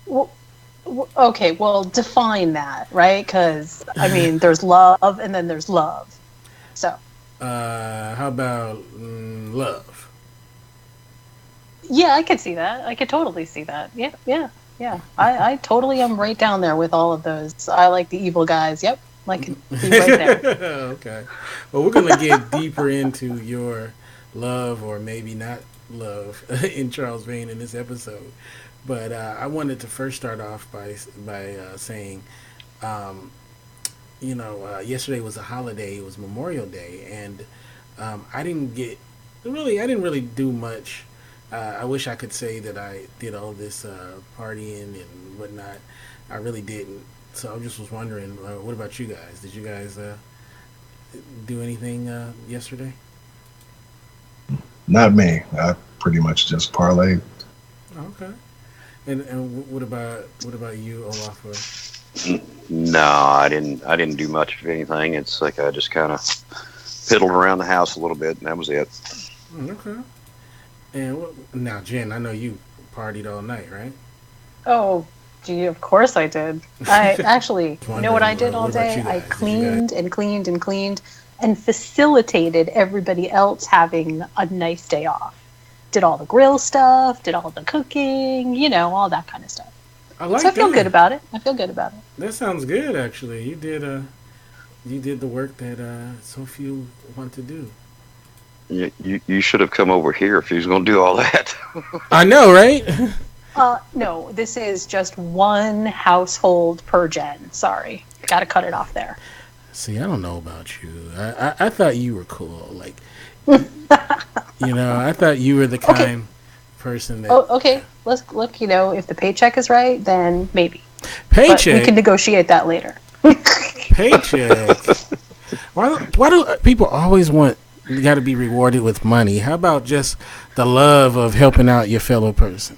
Well, okay, well, define that, right? Because, I mean, there's love and then there's love. So, How about love? yeah, I could see that. I could totally see that. Yeah, yeah, yeah. I totally am right down there with all of those. I like the evil guys. Yep, I could be right there. Okay. Well, we're gonna get deeper into your love, or maybe not love, in Charles Vane in this episode. But I wanted to first start off by saying, um, yesterday was a holiday. It was Memorial Day, and I didn't get really. I didn't really do much. I wish I could say that I did all this partying and whatnot. I really didn't. So I just was wondering, what about you guys? Did you guys do anything yesterday? Not me. I pretty much just parlayed. Okay. And what about you, Olafur? No, I didn't do much of anything. It's like I just kind of piddled around the house a little bit, and that was it. Okay. And now, Jen, I know you partied all night, right? Oh, gee, of course I did. I actually, you know what I Wondering, did all what about day? you I guys? Did you guys? cleaned and cleaned and cleaned and facilitated everybody else having a nice day off. Did all the grill stuff, did all the cooking, all that kind of stuff. I So I like feel good that. about it. I feel good about it. That sounds good, actually. You did the work that so few want to do. You should have come over here if he was going to do all that. I know, right? No, this is just one household per gen. Sorry. Got to cut it off there. See, I don't know about you. I thought you were cool. Like, I thought you were the Okay. kind person that Oh, okay. Let's look, if the paycheck is right, then maybe. But we can paycheck, negotiate that later. paycheck. Why do people always want? You got to be rewarded with money. How about just the love of helping out your fellow person?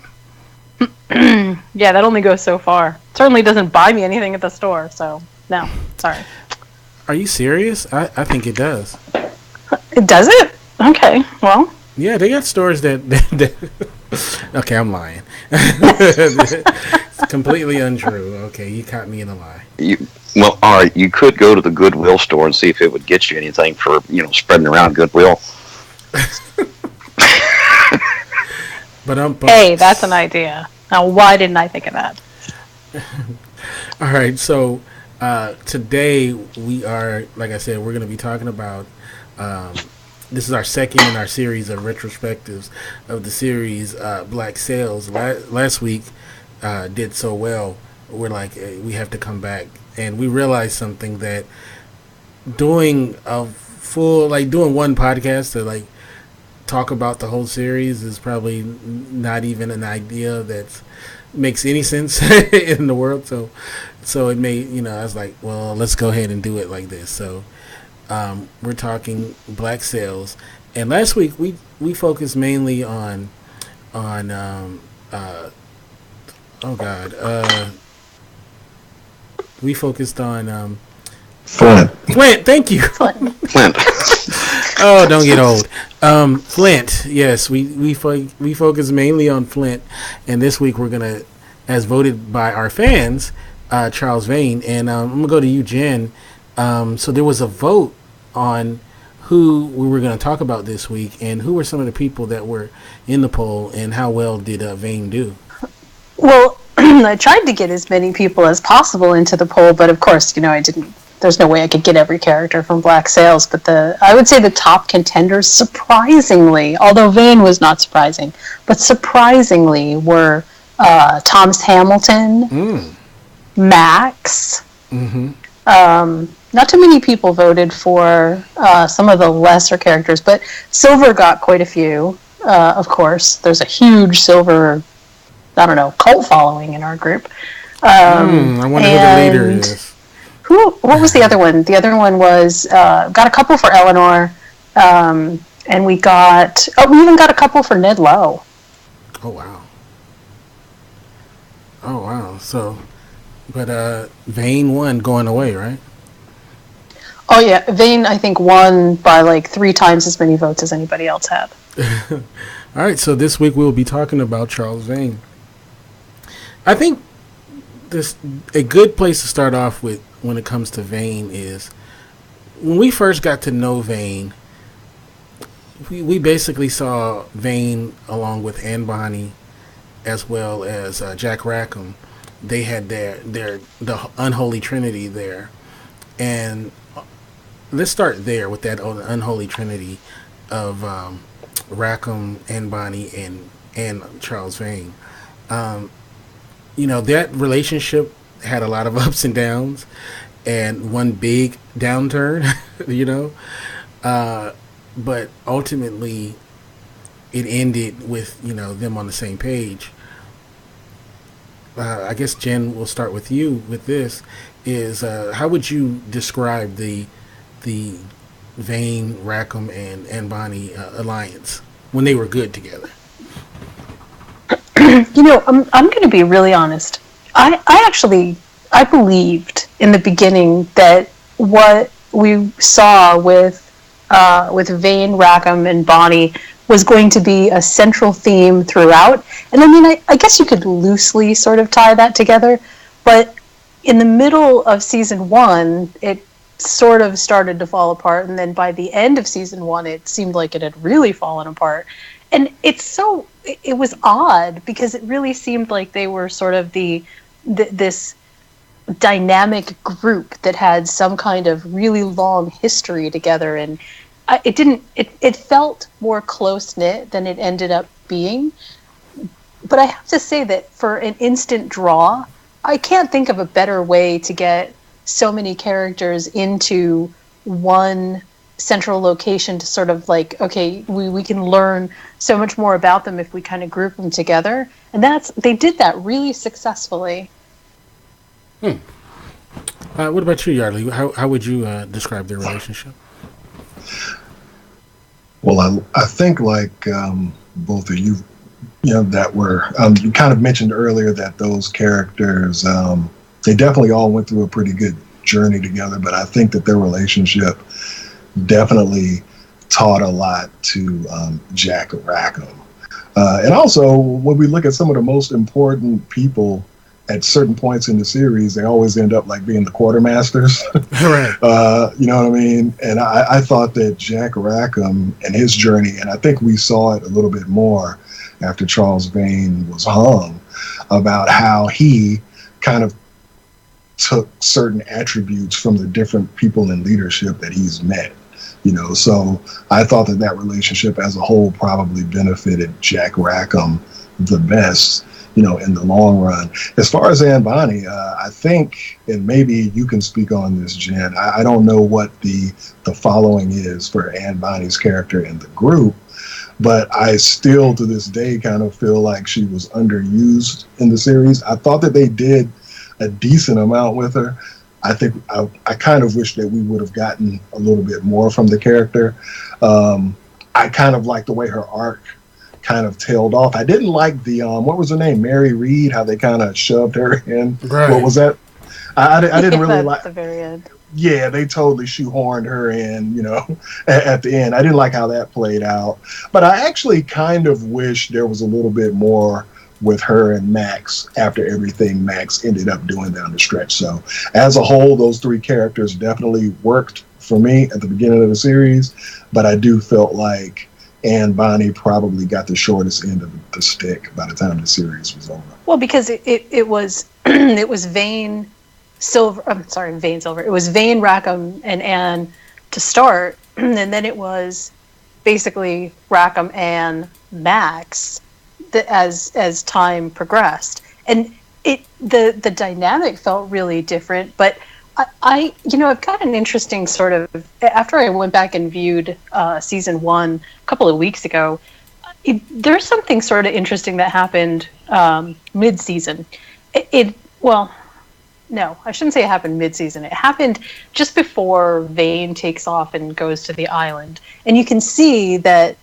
Yeah, that only goes so far. Certainly doesn't buy me anything at the store, so no, sorry. Are you serious? I think it does. Does it? Okay, well, Yeah, they got stores that okay, I'm lying. It's completely untrue. Okay, you caught me in a lie. Well, all right, you could go to the Goodwill store and see if it would get you anything for spreading around Goodwill. But hey, that's an idea. Now, why didn't I think of that? all right. So today we are, like I said, we're going to be talking about. Um, this is our second in our series of retrospectives of the series Black Sails. Last week did so well. We're like, we have to come back, and we realized something, that doing one podcast to like talk about the whole series is probably not even an idea that makes any sense in the world. So it made, I was like, well, let's go ahead and do it like this. So we're talking Black Sails, and last week we focused mainly on oh god we focused on Flint. Flint. Thank you. Flint. Clint. Oh, don't get old. Flint. Yes, we focus mainly on Flint, and this week we're gonna, as voted by our fans, Charles Vane, and I'm gonna go to you, Jen. So there was a vote on who we were gonna talk about this week, and who were some of the people that were in the poll, and how well did Vane do? Well, I tried to get as many people as possible into the poll, but of course, I didn't. There's no way I could get every character from Black Sails, but I would say the top contenders, surprisingly, although Vane was not surprising, but surprisingly were Thomas Hamilton, Mm. Max. Mm-hmm. Not too many people voted for some of the lesser characters, but Silver got quite a few. Of course, there's a huge Silver, I don't know, cult following in our group. I wonder who the leader And is. what was the other one? The other one was got a couple for Eleanor, and we even got a couple for Ned Lowe. Oh wow. Oh wow. So, but Vane won going away, right? Oh yeah, Vane I think won by like 3 times as many votes as anybody else had. All right. So this week we'll be talking about Charles Vane. I think this a good place to start off with when it comes to Vane is when we first got to know Vane. We basically saw Vane along with Anne Bonny as well as Jack Rackham. They had the unholy trinity there, and let's start there with that unholy trinity of Rackham, Anne Bonny, and Charles Vane. That relationship had a lot of ups and downs, and one big downturn. But ultimately, it ended with them on the same page. I guess Jen, we'll start with you with this. Is how would you describe the Vane, Rackham, and Bonny alliance when they were good together? I'm going to be really honest. I believed in the beginning that what we saw with Vane, Rackham, and Bonny was going to be a central theme throughout. And I mean, I guess you could loosely sort of tie that together, but in the middle of season 1, it sort of started to fall apart, and then by the end of season 1, it seemed like it had really fallen apart. And it was odd because it really seemed like they were sort of this dynamic group that had some kind of really long history together, and it felt more close-knit than it ended up being. But I have to say that for an instant draw, I can't think of a better way to get so many characters into one central location to sort of like, okay, we can learn so much more about them if we kind of group them together. And they did that really successfully. What about you, Yardley? How would you describe their relationship? Well, I think like both of you, that were, you kind of mentioned earlier that those characters, they definitely all went through a pretty good journey together, but I think that their relationship definitely taught a lot to Jack Rackham. And also, when we look at some of the most important people at certain points in the series, they always end up like being the quartermasters. Right. You know what I mean? And I thought that Jack Rackham and his journey, and I think we saw it a little bit more after Charles Vane was hung, about how he kind of took certain attributes from the different people in leadership that he's met. So I thought that relationship as a whole probably benefited Jack Rackham the best, in the long run. As far as Anne Bonny, I think, and maybe you can speak on this, Jen, I don't know what the following is for Anne Bonny's character in the group, but I still to this day kind of feel like she was underused in the series. I thought that they did a decent amount with her. I think I kind of wish that we would have gotten a little bit more from the character. I kind of like the way her arc kind of tailed off. I didn't like the what was her name, Mary Reed, how they kind of shoved her in. Right. What was that? I didn't really like at the very end. Yeah, they totally shoehorned her in, at the end. I didn't like how that played out, but I actually kind of wish there was a little bit more with her and Max after everything Max ended up doing down the stretch. So as a whole, those three characters definitely worked for me at the beginning of the series, but I do felt like Anne Bonny probably got the shortest end of the stick by the time the series was over. Well, because it was it was Vane Silver. I'm sorry, Vane Silver. It was Vane, Rackham, and Anne to start, and then it was basically Rackham and Max as time progressed, and the dynamic felt really different. But I've got an interesting sort of, after I went back and viewed season 1 a couple of weeks ago, there's something sort of interesting that happened mid-season. No, I shouldn't say it happened mid-season. It happened just before Vane takes off and goes to the island. And you can see that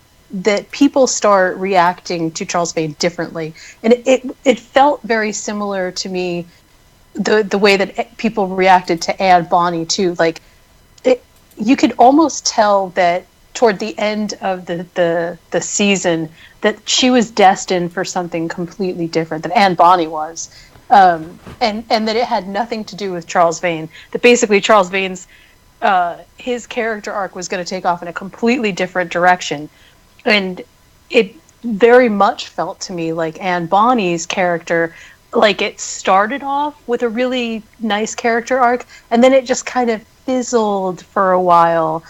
people start reacting to Charles Vane differently. And it felt very similar to me, the way that people reacted to Anne Bonny too. Like, you could almost tell that toward the end of the season that she was destined for something completely different than Anne Bonny was. and that it had nothing to do with Charles Vane. That basically Charles Vane's his character arc was going to take off in a completely different direction, and it very much felt to me like Anne Bonny's character, like it started off with a really nice character arc, and then it just kind of fizzled for a while,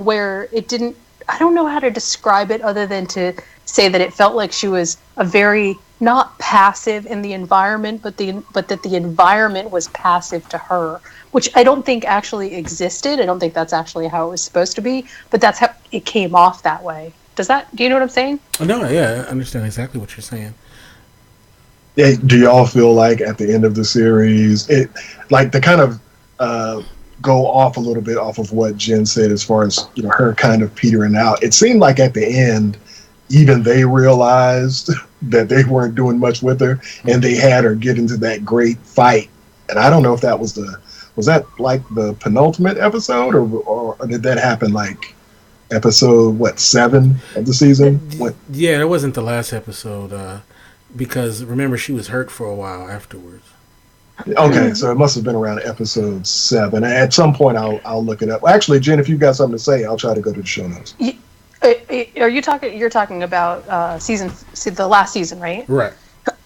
where it didn't. I don't know how to describe it other than to say that it felt like she was a very not passive in the environment, but that the environment was passive to her, which I don't think actually existed. I don't think that's actually how it was supposed to be, but that's how it came off that way. Do you know what I'm saying? No, yeah, I understand exactly what you're saying. Yeah, do y'all feel like at the end of the series, it like the kind of go off a little bit off of what Jen said as far as her kind of petering out? It seemed like at the end, even they realized that they weren't doing much with her, and they had her get into that great fight. And I don't know if that was that like the penultimate episode, or did that happen like episode 7 of the season? Yeah, it wasn't the last episode because remember she was hurt for a while afterwards. Okay, so it must have been around episode 7. At some point, I'll look it up. Actually, Jen, if you've got something to say, I'll try to go to the show notes. Are you talking? You're talking about the last season, right? Right.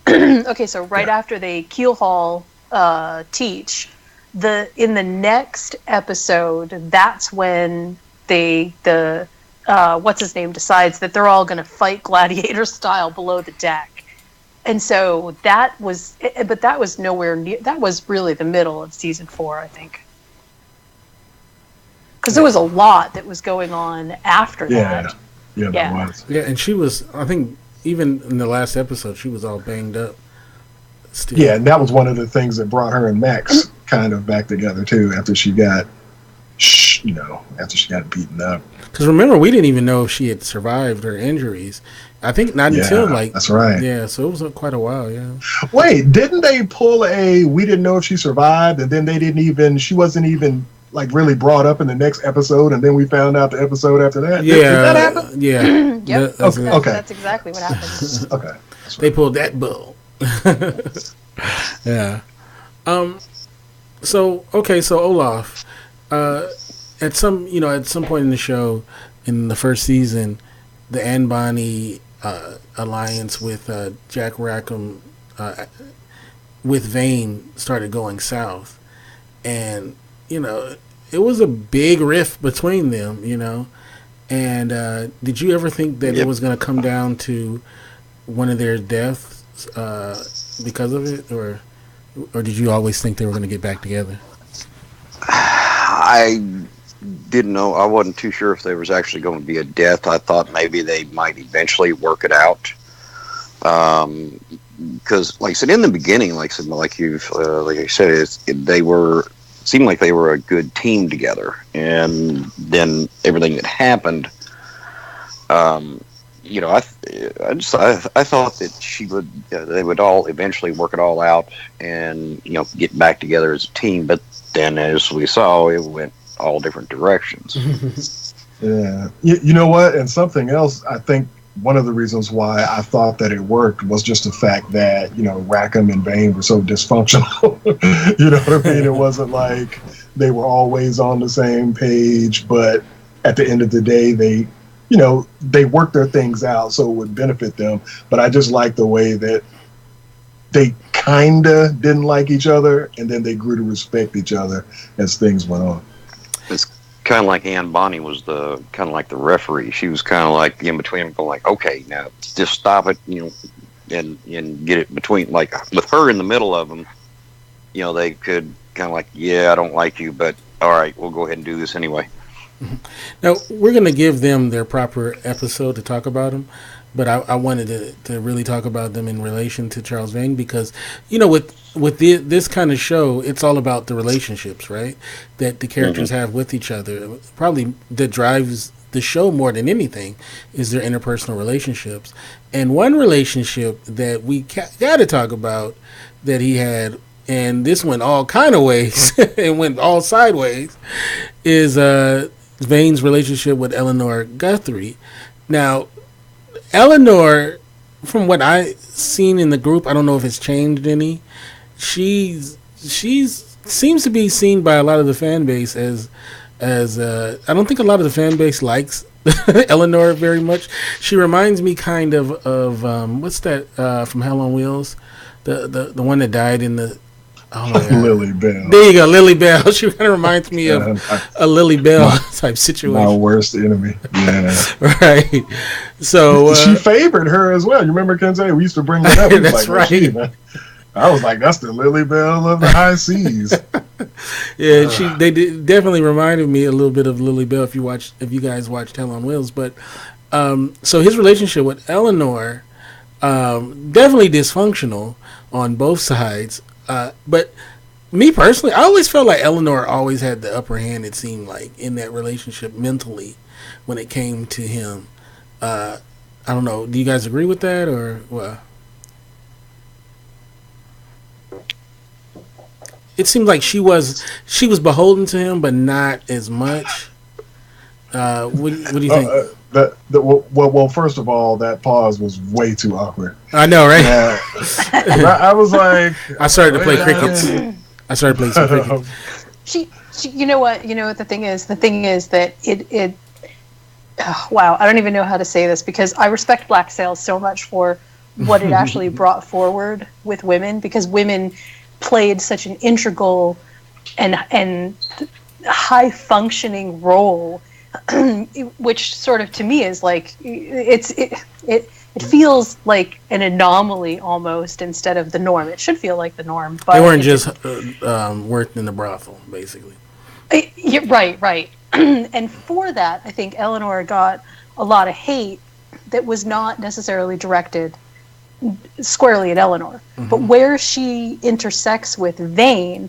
Okay, so after they Keelhaul Teach, in the next episode, that's when the what's his name decides that they're all going to fight gladiator style below the deck. And so that was nowhere near. That was really the middle of season 4, I think, because there was a lot that was going on after that. Yeah, there was. Yeah, and she was. I think even in the last episode, she was all banged up. Still. Yeah, and that was one of the things that brought her and Max kind of back together too. After she got, beaten up. Because remember, we didn't even know if she had survived her injuries. I think not until that's right. Yeah, so it was quite a while. Yeah. Wait, didn't they pull we didn't know if she survived, and then she wasn't even like really brought up in the next episode, and then we found out the episode after that. Yeah, did that happen? Yeah. Yep. Okay. That's exactly what happened. Okay. They pulled that bull. Yeah. So Olaf, at some point in the show, in the first season, the Anne Bonny alliance with Jack Rackham with Vane started going south, and it was a big rift between them, and did you ever think that it was going to come down to one of their deaths because of it, or did you always think they were going to get back together? I didn't know. I wasn't too sure if there was actually going to be a death. I thought maybe they might eventually work it out. Because, like I said in the beginning, it seemed like they were a good team together, and then everything that happened. I thought that they would all eventually work it all out and get back together as a team. But then, as we saw, it went all different directions. Yeah, you know what? And something else, I think one of the reasons why I thought that it worked was just the fact that Rackham and Vane were so dysfunctional. You know what I mean? It wasn't like they were always on the same page, but at the end of the day, they worked their things out so it would benefit them. But I just like the way that they kind of didn't like each other, and then they grew to respect each other as things went on. It's kind of like Anne Bonny was the referee. She was kind of like in between them, going like, okay, now just stop it, and get it between, like with her in the middle of them, they could kind of like, yeah, I don't like you, but all right, we'll go ahead and do this anyway. Now, we're going to give them their proper episode to talk about them, but I wanted to really talk about them in relation to Charles Vane because, with this kind of show, it's all about the relationships, right, that the characters have with each other. Probably that drives the show more than anything is their interpersonal relationships. And one relationship that we got to talk about that he had, and this went all kind of ways, it went all sideways, is Vane's relationship with Eleanor Guthrie. Now, Eleanor from what I seen in the group, I don't know if it's changed any. She's seems to be seen by a lot of the fan base as I don't think a lot of the fan base likes Eleanor very much. She reminds me kind of what's that from Hell on Wheels, the one that died in the Lily Bell. There you go, Lily Bell. She kind of reminds me of a Lily Bell type situation. My worst enemy. Yeah. Right. So she favored her as well. You remember, Kenzay? We used to bring that up. That's like, right. I was like, that's the Lily Bell of the high seas. Yeah, definitely reminded me a little bit of Lily Bell if you guys watched Hell on Wheels. But so his relationship with Eleanor definitely dysfunctional on both sides. But me personally, I always felt like Eleanor always had the upper hand. It seemed like in that relationship mentally when it came to him. I don't know. Do you guys agree with that or what? It seemed like she was beholden to him, but not as much. What do you think? Well, first of all, that pause was way too awkward. I know, right? I was like, I started to play crickets. I started playing some cricket. She, you know what the thing is that it wow, I don't even know how to say this because I respect Black Sails so much for what it actually brought forward with women, because women played such an integral and high functioning role, which sort of to me is like it feels like an anomaly almost instead of the norm. It should feel like the norm, but they weren't just worked in the brothel, basically. Right. And for that, I think Eleanor got a lot of hate that was not necessarily directed squarely at Eleanor, but where she intersects with Vane,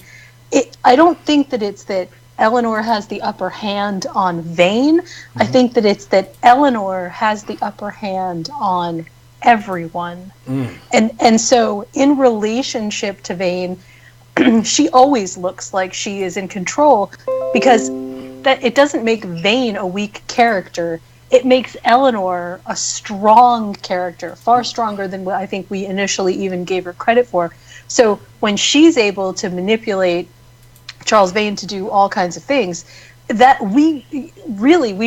I don't think that it's that Eleanor has the upper hand on Vane. I think that it's that Eleanor has the upper hand on everyone. And so in relationship to Vane, she always looks like she is in control, because that it doesn't make Vane a weak character. It makes Eleanor a strong character, far stronger than what I think we initially even gave her credit for. So when she's able to manipulate Charles Vane to do all kinds of things, that we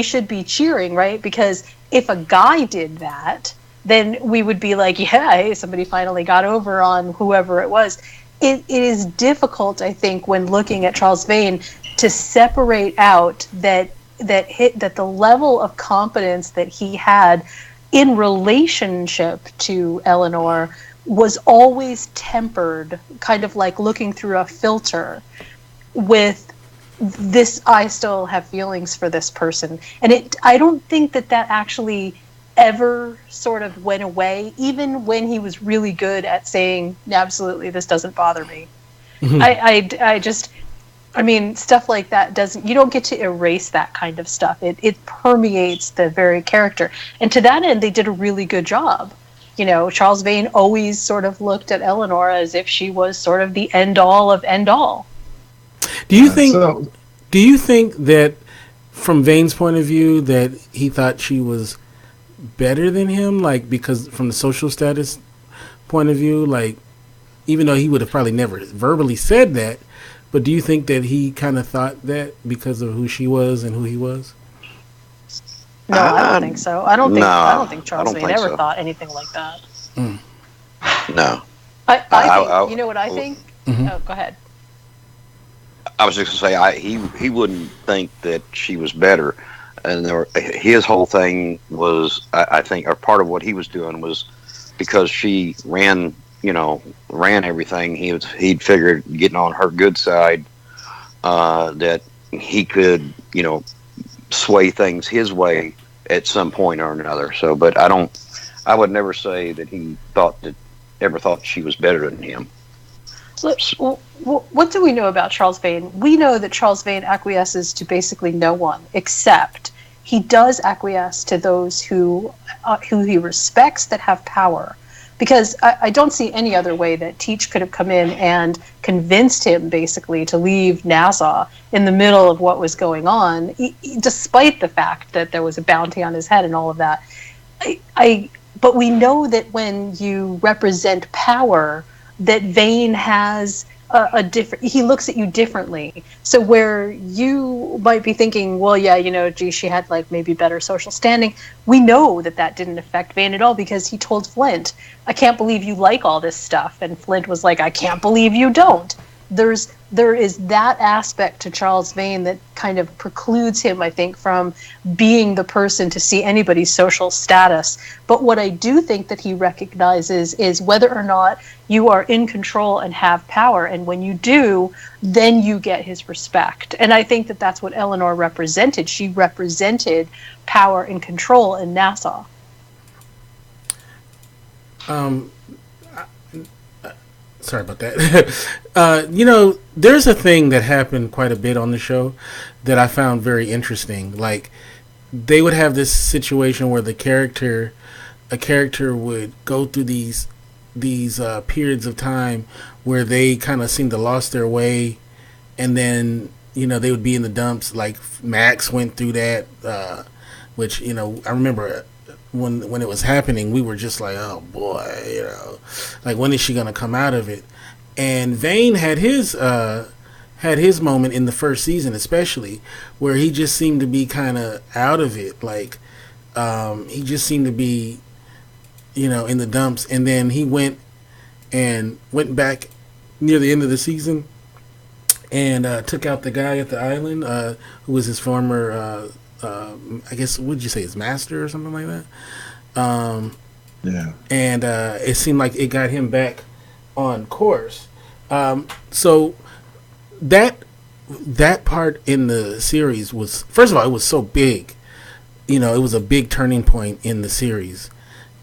should be cheering, right? Because if a guy did that, then we would be like, yeah, hey, somebody finally got over on whoever it was. It is difficult, I think, when looking at Charles Vane to separate out that the level of competence that he had in relationship to Eleanor was always tempered, kind of like looking through a filter with this, I still have feelings for this person. And I don't think that actually ever sort of went away, even when he was really good at saying, absolutely, this doesn't bother me. I mean, stuff like that you don't get to erase that kind of stuff. It permeates the very character. And to that end, they did a really good job. You know, Charles Vane always sort of looked at Eleanor as if she was sort of the end all of end all. Do you think that from Vane's point of view that he thought she was better than him, like, because from the social status point of view, like, even though he would have probably never verbally said that, but do you think that he kind of thought that because of who she was and who he was? No, I don't think so. I don't think Charles Vane ever thought anything like that. No. I think, you know what I think? Oh, go ahead. I was just going to say, he wouldn't think that she was better. And his whole thing was, I think, or part of what he was doing was because she ran everything. He'd figured getting on her good side that he could, sway things his way at some point or another. So, but I would never say that he ever thought she was better than him. So, what do we know about Charles Vane? We know that Charles Vane acquiesces to basically no one, except he does acquiesce to those who he respects that have power. Because I don't see any other way that Teach could have come in and convinced him basically to leave Nassau in the middle of what was going on, despite the fact that there was a bounty on his head and all of that. but we know that when you represent power, that Vane has a different, he looks at you differently. So where you might be thinking, well, yeah, gee, she had like maybe better social standing. We know that that didn't affect Vane at all, because he told Flint, I can't believe you like all this stuff. And Flint was like, I can't believe you don't. There is that aspect to Charles Vane that kind of precludes him, I think, from being the person to see anybody's social status. But what I do think that he recognizes is whether or not you are in control and have power. And when you do, then you get his respect. And I think that that's what Eleanor represented. She represented power and control in Nassau. Sorry about that. There's a thing that happened quite a bit on the show that I found very interesting. Like, they would have this situation where a character would go through these periods of time where they kind of seem to lost their way, and then they would be in the dumps. Like Max went through that, which I remember. When it was happening, we were just like, oh boy, like, when is she gonna come out of it? And Vane had his moment in the first season, especially, where he just seemed to be kind of out of it. Like, he just seemed to be, in the dumps. And then he went back near the end of the season and took out the guy at the island, who was his former. I guess, would you say his master or something like that? Yeah. And it seemed like it got him back on course. So that part in the series was, first of all, it was so big. It was a big turning point in the series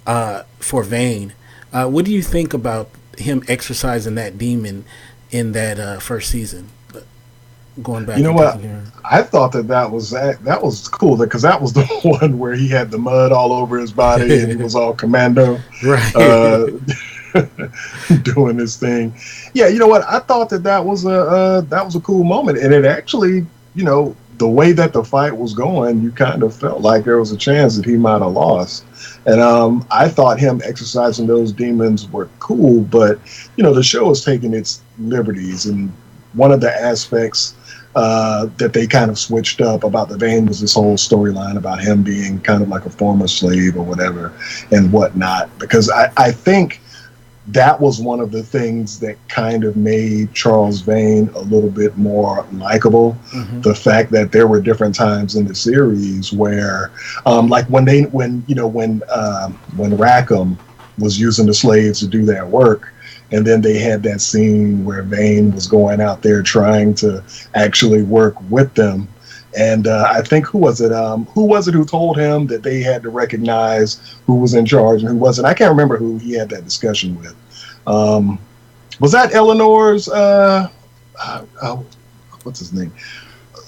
for Vane. What do you think about him exercising that demon in that first season? Going back, what? I thought that was cool, because that was the one where he had the mud all over his body and he was all commando, right? Doing his thing. Yeah, what? I thought that was a cool moment, and it actually, the way that the fight was going, you kind of felt like there was a chance that he might have lost. And I thought him exercising those demons were cool, but the show is taking its liberties, and one of the aspects that they kind of switched up about the Vane was this whole storyline about him being kind of like a former slave or whatever and whatnot, because I think that was one of the things that kind of made Charles Vane a little bit more likable. Mm-hmm. The fact that there were different times in the series where, like when Rackham was using the slaves to do that work, and then they had that scene where Vane was going out there trying to actually work with them. And I think, who was it who told him that they had to recognize who was in charge and who wasn't? I can't remember who he had that discussion with. Was that Eleanor's, what's his name?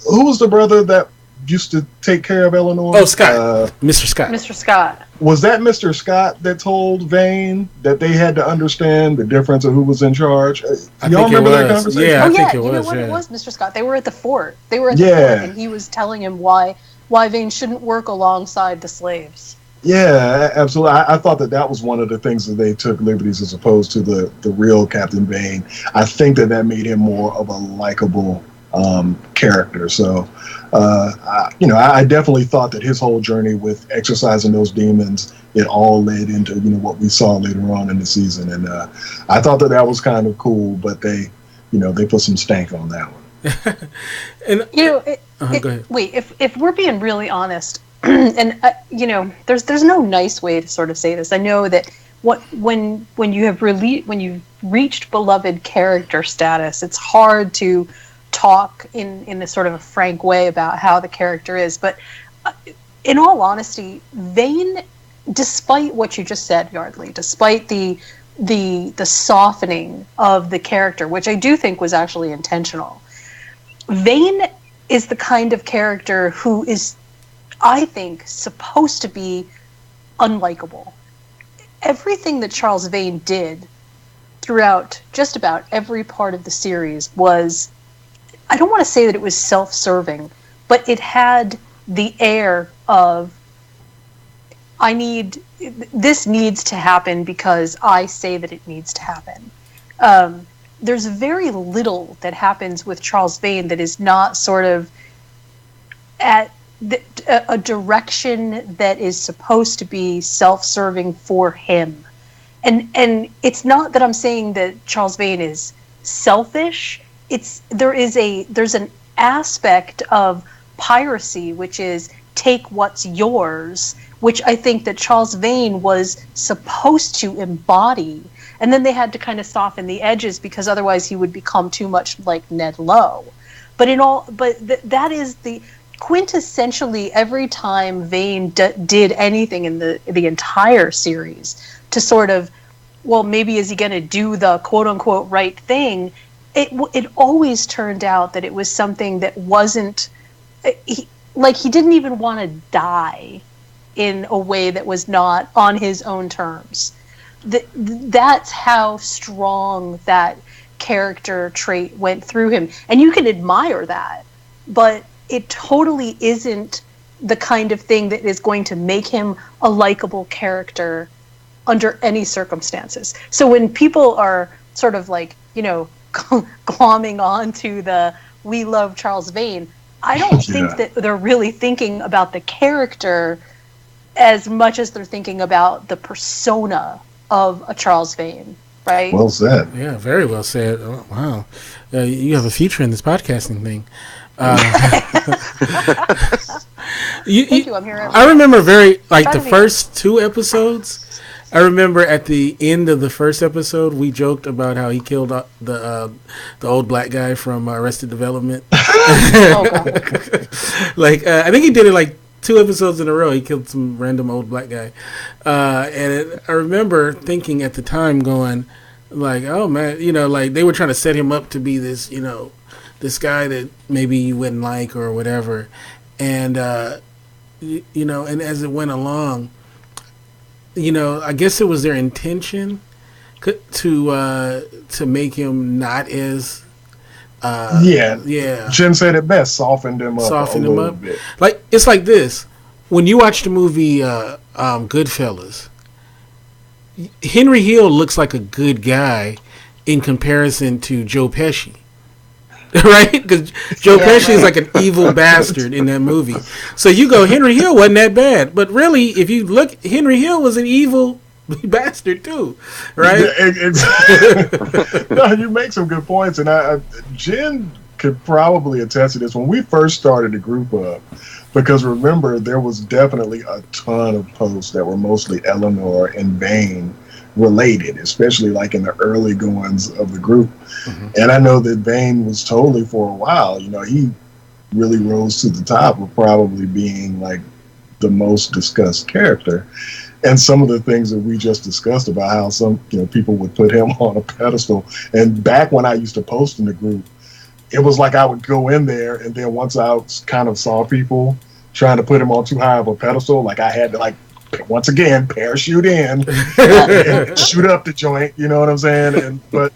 Who was the brother that used to take care of Eleanor? Oh, Scott. Mr. Scott. Mr. Scott. Was that Mr. Scott that told Vane that they had to understand the difference of who was in charge? Y'all remember that conversation? Yeah, I think think it was. It was Mr. Scott. They were at the fort. The fort, and he was telling him why Vane shouldn't work alongside the slaves. Yeah, absolutely. I thought that was one of the things that they took liberties, as opposed to the real Captain Vane. I think that made him more of a likable character. So, I definitely thought that his whole journey with exercising those demons, it all led into, what we saw later on in the season. And I thought that was kind of cool, but they put some stank on that one. And go ahead. Wait, if we're being really honest, and there's no nice way to sort of say this. I know that when you've reached beloved character status, it's hard to talk in a sort of a frank way about how the character is. But in all honesty, Vane, despite what you just said, Yardley, despite the softening of the character, which I do think was actually intentional, Vane is the kind of character who is, I think, supposed to be unlikable. Everything that Charles Vane did throughout just about every part of the series was, I don't want to say that it was self-serving, but it had the air of this needs to happen because I say that it needs to happen. There's very little that happens with Charles Vane that is not sort of at a direction that is supposed to be self-serving for him. And it's not that I'm saying that Charles Vane is selfish. There's an aspect of piracy, which is take what's yours, which I think that Charles Vane was supposed to embody. And then they had to kind of soften the edges because otherwise he would become too much like Ned Lowe. But that is the quintessentially every time Vane did anything in the entire series to sort of, well, maybe is he going to do the quote unquote right thing? It always turned out that it was something that wasn't, he didn't even want to die in a way that was not on his own terms. That's how strong that character trait went through him. And you can admire that, but it totally isn't the kind of thing that is going to make him a likable character under any circumstances. So when people are sort of like, glomming on to the "we love Charles Vane," I don't think that they're really thinking about the character as much as they're thinking about the persona of a Charles Vane, right? Well said. Yeah, very well said. Oh, wow. You have a future in this podcasting thing. Thank you. I'm here. I remember the first two episodes. I remember at the end of the first episode, we joked about how he killed the old black guy from Arrested Development. Oh, God. I think he did it like 2 episodes in a row. He killed some random old black guy, and I remember thinking at the time, going like, "Oh man," they were trying to set him up to be this, this guy that maybe you wouldn't like or whatever, and and as it went along. I guess it was their intention to make him not as Jen said it best, softened him up a little bit. Like it's like this: when you watch the movie Goodfellas, Henry Hill looks like a good guy in comparison to Joe Pesci. Right? Because Joe Pesci is like an evil bastard in that movie. So you go, Henry Hill wasn't that bad. But really, if you look, Henry Hill was an evil bastard too. Right? No, you make some good points. And Jen could probably attest to this. When we first started the group up, because remember, there was definitely a ton of posts that were mostly Eleanor and Vane related, especially like in the early goings of the group. Mm-hmm. And I know that Vane was totally, for a while, he really rose to the top of probably being like the most discussed character. And some of the things that we just discussed about how some people would put him on a pedestal. And back when I used to post in the group, it was like I would go in there, and then once I kind of saw people trying to put him on too high of a pedestal, like I had to once again, parachute in, and shoot up the joint, you know what I'm saying? But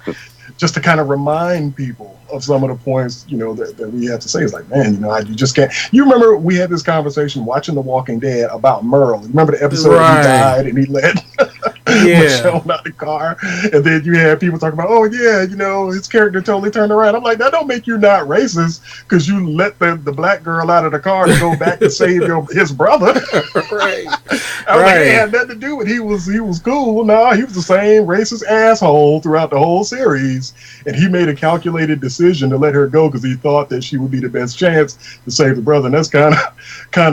just to kind of remind people of some of the points, that we have to say is like, man, you just can't. You remember we had this conversation watching The Walking Dead about Merle. Remember the episode where he died and he led Michonne out the car, and then you had people talking about, oh yeah, his character totally turned around. I'm like, that don't make you not racist because you let the black girl out of the car to go back to save his brother. Right. I was like, it had nothing to do with he was cool. No, he was the same racist asshole throughout the whole series, and he made a calculated decision to let her go because he thought that she would be the best chance to save the brother. And that's kind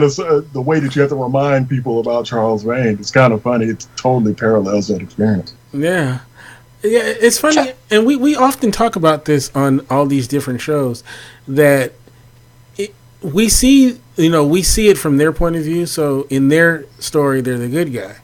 of the way that you have to remind people about Charles Vane. It's kind of funny. It totally parallels that experience. Yeah, it's funny, and we often talk about this on all these different shows that we see it from their point of view. So in their story, they're the good guy,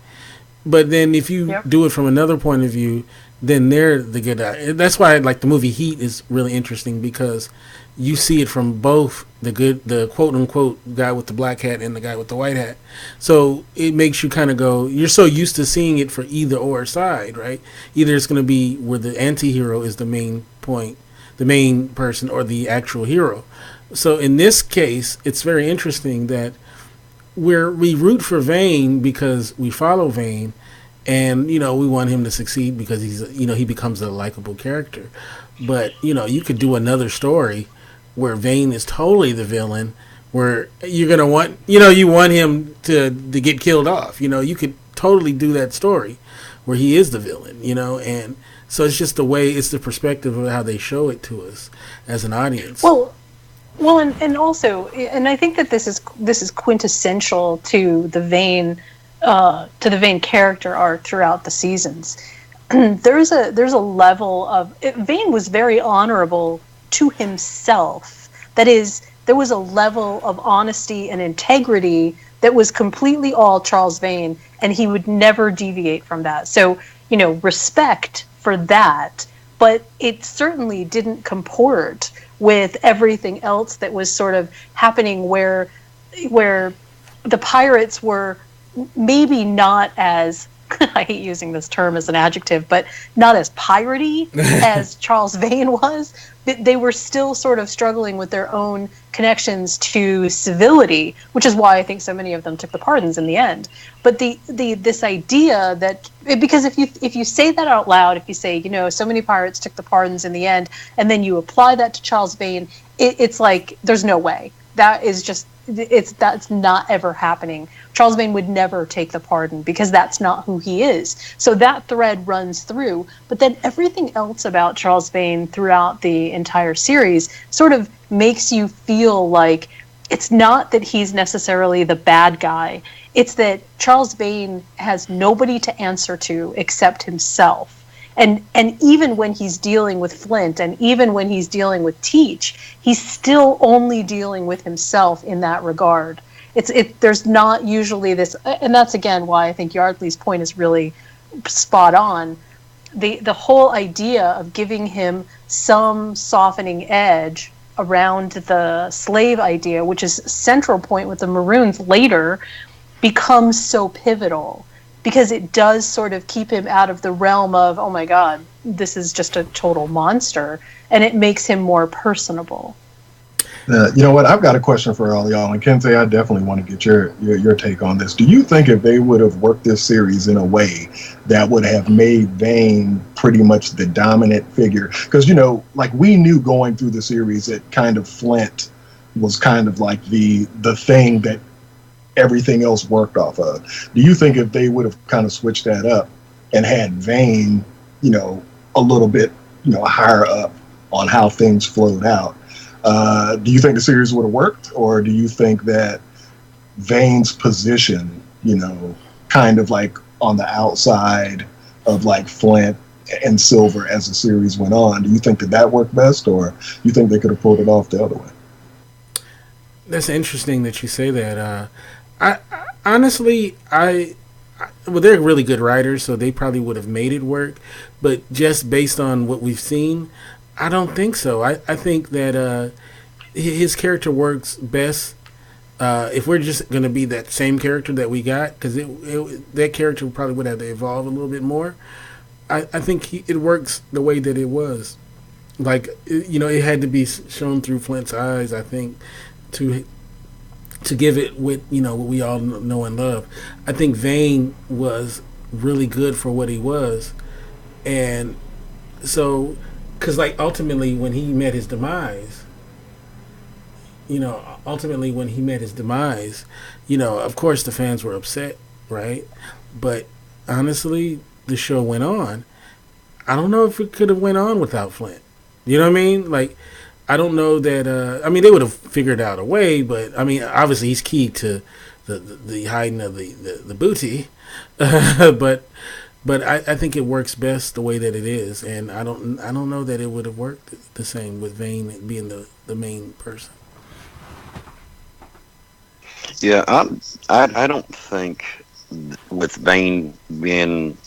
but then if you do it from another point of view, then they're the good guy. That's why the movie Heat is really interesting, because you see it from both the quote unquote guy with the black hat and the guy with the white hat. So it makes you kind of go, you're so used to seeing it for either or side, right? Either it's going to be where the anti-hero is the main point, the main person, or the actual hero. So in this case, it's very interesting that we root for Vane because we follow Vane, and we want him to succeed because he becomes a likable character. But you could do another story where Vane is totally the villain, where you're gonna want you want him to get killed off. You could totally do that story where he is the villain. And so it's just it's the perspective of how they show it to us as an audience. Well, and also, and I think that this is quintessential to the Vane character arc throughout the seasons. there's a level of Vane was very honorable to himself. That is, there was a level of honesty and integrity that was completely all Charles Vane, and he would never deviate from that. So, respect for that, but it certainly didn't comport with everything else that was sort of happening where the pirates were maybe not as I hate using this term as an adjective, but not as piratey as Charles Vane was. They were still sort of struggling with their own connections to civility, which is why I think so many of them took the pardons in the end. But this idea that, because if you say that out loud, if you say, so many pirates took the pardons in the end, and then you apply that to Charles Vane, it's like there's no way. That is just that's not ever happening. Charles Vane would never take the pardon because that's not who he is. So that thread runs through. But then everything else about Charles Vane throughout the entire series sort of makes you feel like it's not that he's necessarily the bad guy. It's that Charles Vane has nobody to answer to except himself. And even when he's dealing with Flint and even when he's dealing with Teach, he's still only dealing with himself in that regard. There's not usually this, and that's again why I think Yardley's point is really spot on. The whole idea of giving him some softening edge around the slave idea, which is a central point with the Maroons later, becomes so pivotal. Because it does sort of keep him out of the realm of, oh my God, this is just a total monster. And it makes him more personable. You know what? I've got a question for all y'all. And Kente, I definitely want to get your take on this. Do you think if they would have worked this series in a way that would have made Vane pretty much the dominant figure? Because, like we knew going through the series that kind of Flint was kind of like the thing that everything else worked off of. Do you think if they would have kind of switched that up and had Vane, a little bit, higher up on how things flowed out, do you think the series would have worked? Or do you think that Vane's position, kind of like on the outside of like Flint and Silver as the series went on, do you think that worked best, or you think they could have pulled it off the other way? That's interesting that you say that. I honestly, they're really good writers, so they probably would have made it work. But just based on what we've seen, I don't think so. I think that his character works best if we're just going to be that same character that we got, because that character probably would have to evolve a little bit more. I think it works the way that it was. Like, it had to be shown through Flint's eyes, I think, to give it what we all know and love. I think Vane was really good for what he was, and so because ultimately when he met his demise, of course the fans were upset, right? But honestly, the show went on. I don't know if it could have went on without Flint. You know what I mean? Like, I don't know that. They would have figured out a way, but obviously he's key to the hiding of the booty. but I think it works best the way that it is, and I don't know that it would have worked the same with Vane being the main person. Yeah, I don't think with Vane being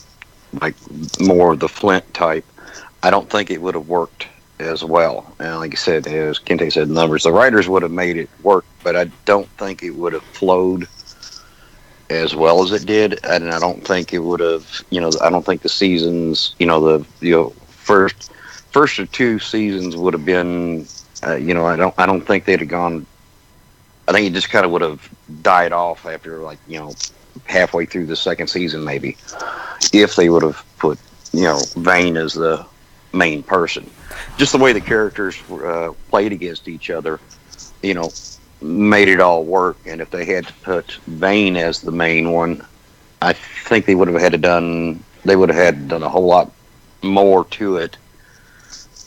like more of the Flint type, I don't think it would have worked as well. And like you said, as Kente said, numbers, the writers would have made it work, but I don't think it would have flowed as well as it did. And I don't think it would have, I don't think the seasons, first or two seasons would have been, I don't think they'd have gone I think it just kind of would have died off after, like, halfway through the second season, maybe, if they would have put, Vane as the main person. Just the way the characters played against each other, made it all work. And if they had to put Vane as the main one, I think they would have had to done a whole lot more to it.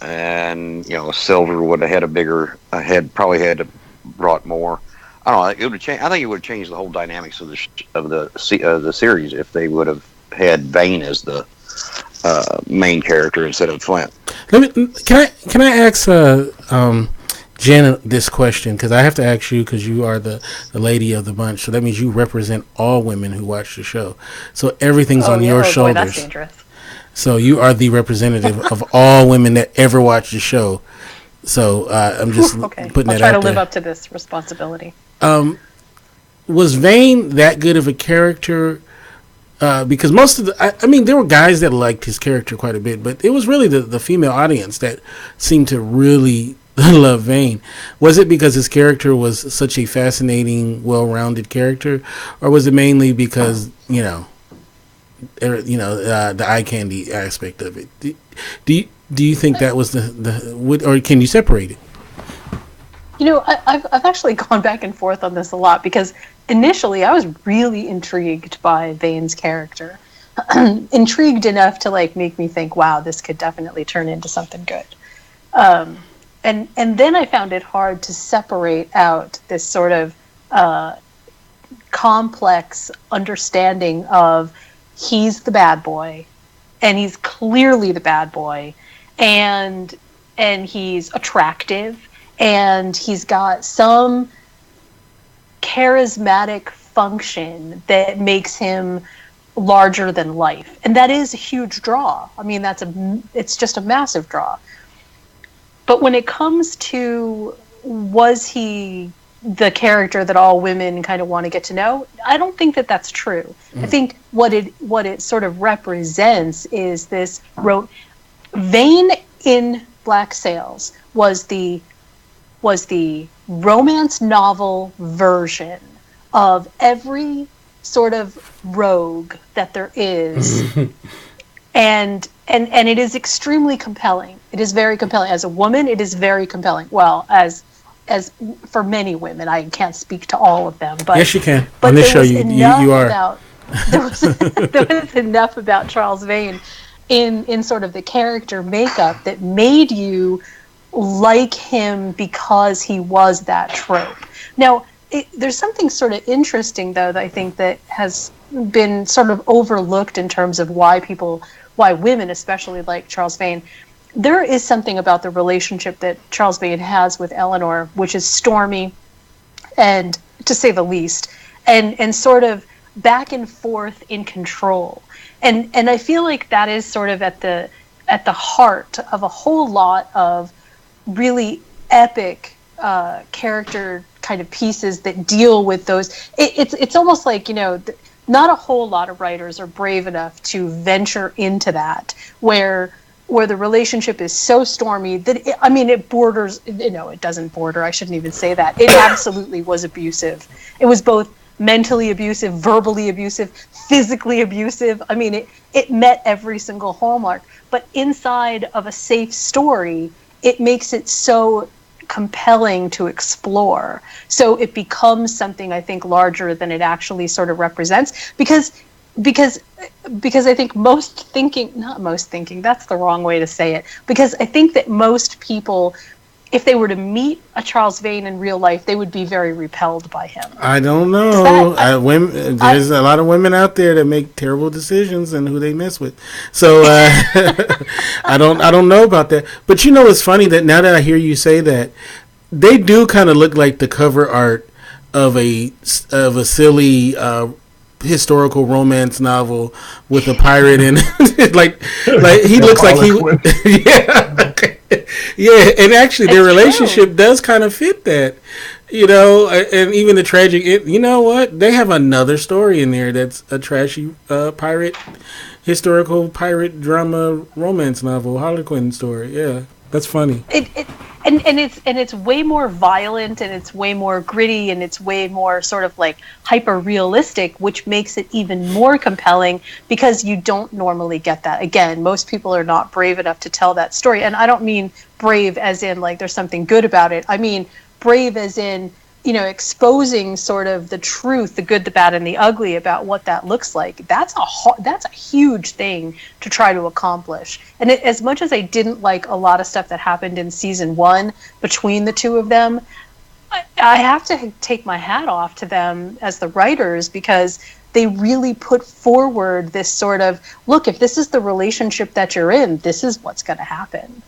And Silver would have had probably had to brought more. I don't know. It would have changed. I think it would have changed the whole dynamics of the series if they would have had Vane as the main character instead of Flint. Can I ask Jen this question, because I have to ask you, because you are the lady of the bunch, so that means you represent all women who watch the show. So everything's on your shoulders. Boy, that's dangerous. So you are the representative of all women that ever watch the show. So I'm just putting that out there. I'll try to live up to this responsibility. Was Vane that good of a character? Because most of there were guys that liked his character quite a bit, but it was really the female audience that seemed to really love Vane. Was it because his character was such a fascinating, well-rounded character, or was it mainly because the eye candy aspect of it? Do you think that was or can you separate it? I've actually gone back and forth on this a lot, because initially I was really intrigued by Vane's character. Intrigued enough to make me think, wow, this could definitely turn into something good. And then I found it hard to separate out this sort of complex understanding of he's the bad boy, and he's clearly the bad boy, and he's attractive, and he's got some charismatic function that makes him larger than life, and that is a huge draw. I mean, it's just a massive draw. But when it comes to, was he the character that all women kind of want to get to know, I don't think that that's true. I think what it sort of represents is this Vane in Black Sails was the romance novel version of every sort of rogue that there is. And it is extremely compelling. It is very compelling. As a woman, it is very compelling. Well, as for many women, I can't speak to all of them, but yes, you can. But on this show, you are. There was enough about Charles Vane in sort of the character makeup that made you like him because he was that trope. Now, there's something sort of interesting, though, that I think that has been sort of overlooked in terms of why women especially like Charles Vane. There is something about the relationship that Charles Vane has with Eleanor, which is stormy, and to say the least, and sort of back and forth in control. And I feel like that is sort of at the heart of a whole lot of really epic character kind of pieces that deal with those. It's almost like, not a whole lot of writers are brave enough to venture into that, where the relationship is so stormy that it borders. It doesn't border. I shouldn't even say that. It absolutely was abusive. It was both mentally abusive, verbally abusive, physically abusive. I mean, it met every single hallmark. But inside of a safe story, it makes it so compelling to explore. So it becomes something, I think, larger than it actually sort of represents, because I think not most thinking, that's the wrong way to say it, because I think that most people, if they were to meet a Charles Vane in real life, they would be very repelled by him. I don't know. There's a lot of women out there that make terrible decisions and who they mess with. So I don't know about that. But it's funny that now that I hear you say that, they do kind of look like the cover art of a silly historical romance novel with a pirate in it. like he looks like he yeah. Yeah, and actually their relationship does kind of fit that, and even the tragic, they have another story in there that's a trashy historical pirate drama romance novel, Harlequin story. Yeah, that's funny. and it's way more violent, and it's way more gritty, and it's way more sort of like hyper realistic, which makes it even more compelling because you don't normally get that. Again, most people are not brave enough to tell that story, and I don't mean brave as in like there's something good about it. I mean brave as in, exposing sort of the truth, the good, the bad, and the ugly about what that looks like. That's a huge thing to try to accomplish. And as much as I didn't like a lot of stuff that happened in season 1 between the two of them, I have to take my hat off to them as the writers, because they really put forward this sort of, look, if this is the relationship that you're in, this is what's going to happen.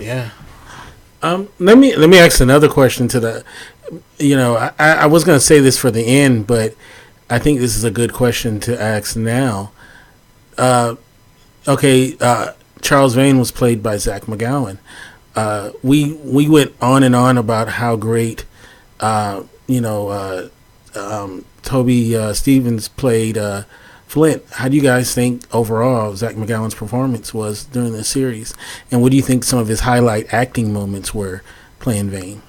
Yeah. Let me ask another question to the. I was going to say this for the end, but I think this is a good question to ask now. Charles Vane was played by Zach McGowan. We went on and on about how great, Toby Stevens played Flint. How do you guys think overall Zach McGowan's performance was during the series, and what do you think some of his highlight acting moments were playing Vane?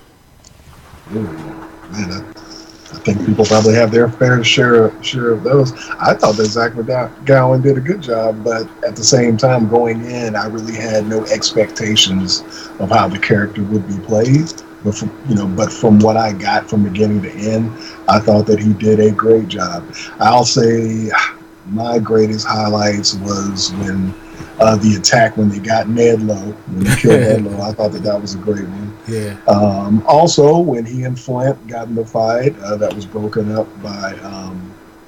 Ooh, man, I think people probably have their fair share of those. I thought that Zach McGowan did a good job, but at the same time, going in, I really had no expectations of how the character would be played. But from what I got from beginning to end, I thought that he did a great job. I'll say my greatest highlights was when the attack when they got Ned Lowe, when they killed Ned Lowe. I thought that was a great one. Yeah. Also, when he and Flint got in the fight, that was broken up by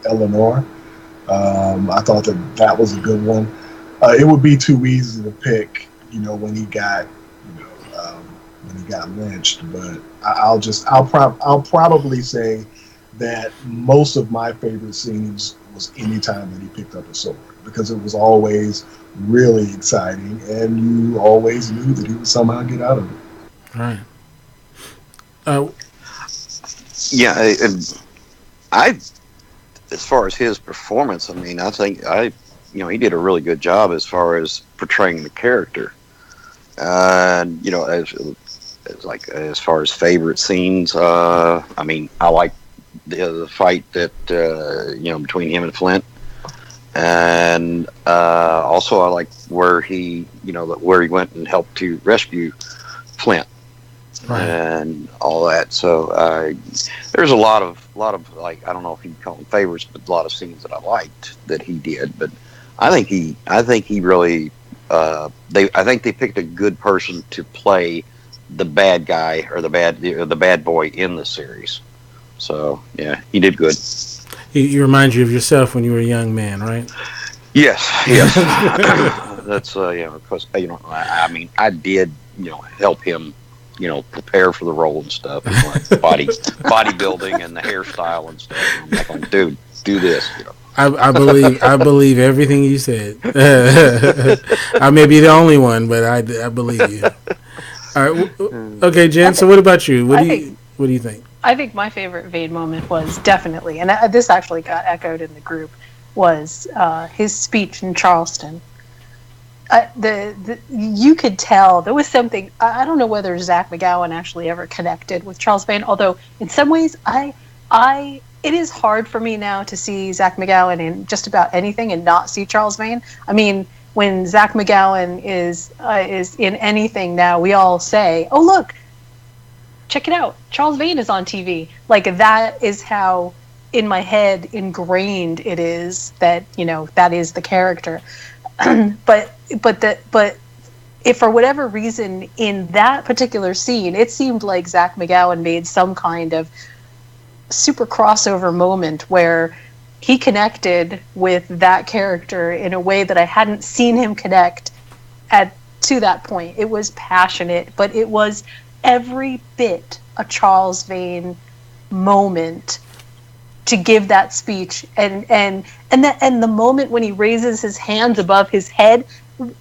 Eleanor. I thought that was a good one. It would be too easy to pick, when he got lynched, but I'll probably say that most of my favorite scenes was any time that he picked up a sword, because it was always really exciting, and you always knew that he would somehow get out of it. Right. As far as his performance, I mean, I think he did a really good job as far as portraying the character. And as far as favorite scenes, I mean, I like the fight that between him and Flint, and also I like where he went and helped to rescue Flint. Right. And all that. So there's a lot of like, I don't know if you'd call them favorites, but a lot of scenes that I liked that he did. But I think he really I think they picked a good person to play the bad guy or the bad boy in the series. So yeah, he did good. He reminds you of yourself when you were a young man, right? Yes. That's because I mean, I did help him prepare for the role and stuff, like bodybuilding and the hairstyle and stuff. I'm like, dude, do this. I believe everything you said. I may be the only one, but I believe you. All right, okay, Jen. So, what about you? What do you think? I think my favorite Vane moment was definitely, and this actually got echoed in the group, was his speech in Charleston. You could tell there was something. I don't know whether Zach McGowan actually ever connected with Charles Vane, although in some ways it is hard for me now to see Zach McGowan in just about anything and not see Charles Vane. I mean, when Zach McGowan is in anything now, we all say, "Oh, look, check it out, Charles Vane is on TV." Like, that is how in my head ingrained it is that that is the character. But if for whatever reason in that particular scene, it seemed like Zach McGowan made some kind of super crossover moment where he connected with that character in a way that I hadn't seen him connect to that point. It was passionate, but it was every bit a Charles Vane moment to give that speech, and the moment when he raises his hands above his head,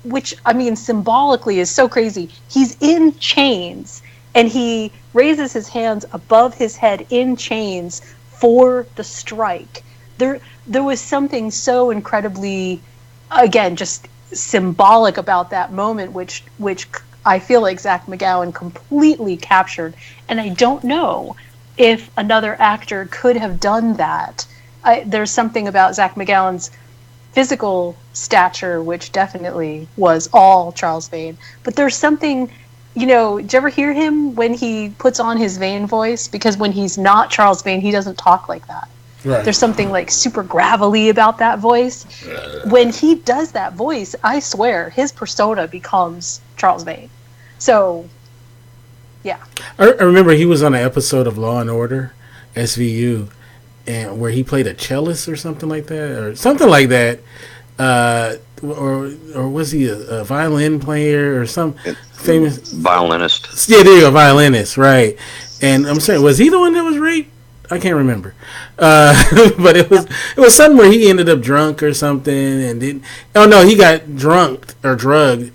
which I mean symbolically is so crazy. He's in chains and he raises his hands above his head in chains for the strike. There was something so incredibly, again, just symbolic about that moment, which I feel like Zach McGowan completely captured. And I don't know if another actor could have done that. There's something about Zach McGowan's physical stature, which definitely was all Charles Vane. But there's something, did you ever hear him when he puts on his Vane voice? Because when he's not Charles Vane, he doesn't talk like that. Right. There's something like super gravelly about that voice. When he does that voice, I swear his persona becomes Charles Vane. So, yeah. I remember he was on an episode of Law and Order, SVU, and where he played a cellist or something like that, or was he a violin player or some famous violinist? Yeah, there you go, violinist, right? And I'm saying, was he the one that was raped? I can't remember, but it was something where he ended up drunk or something, and didn't. Oh no, he got drunk or drugged,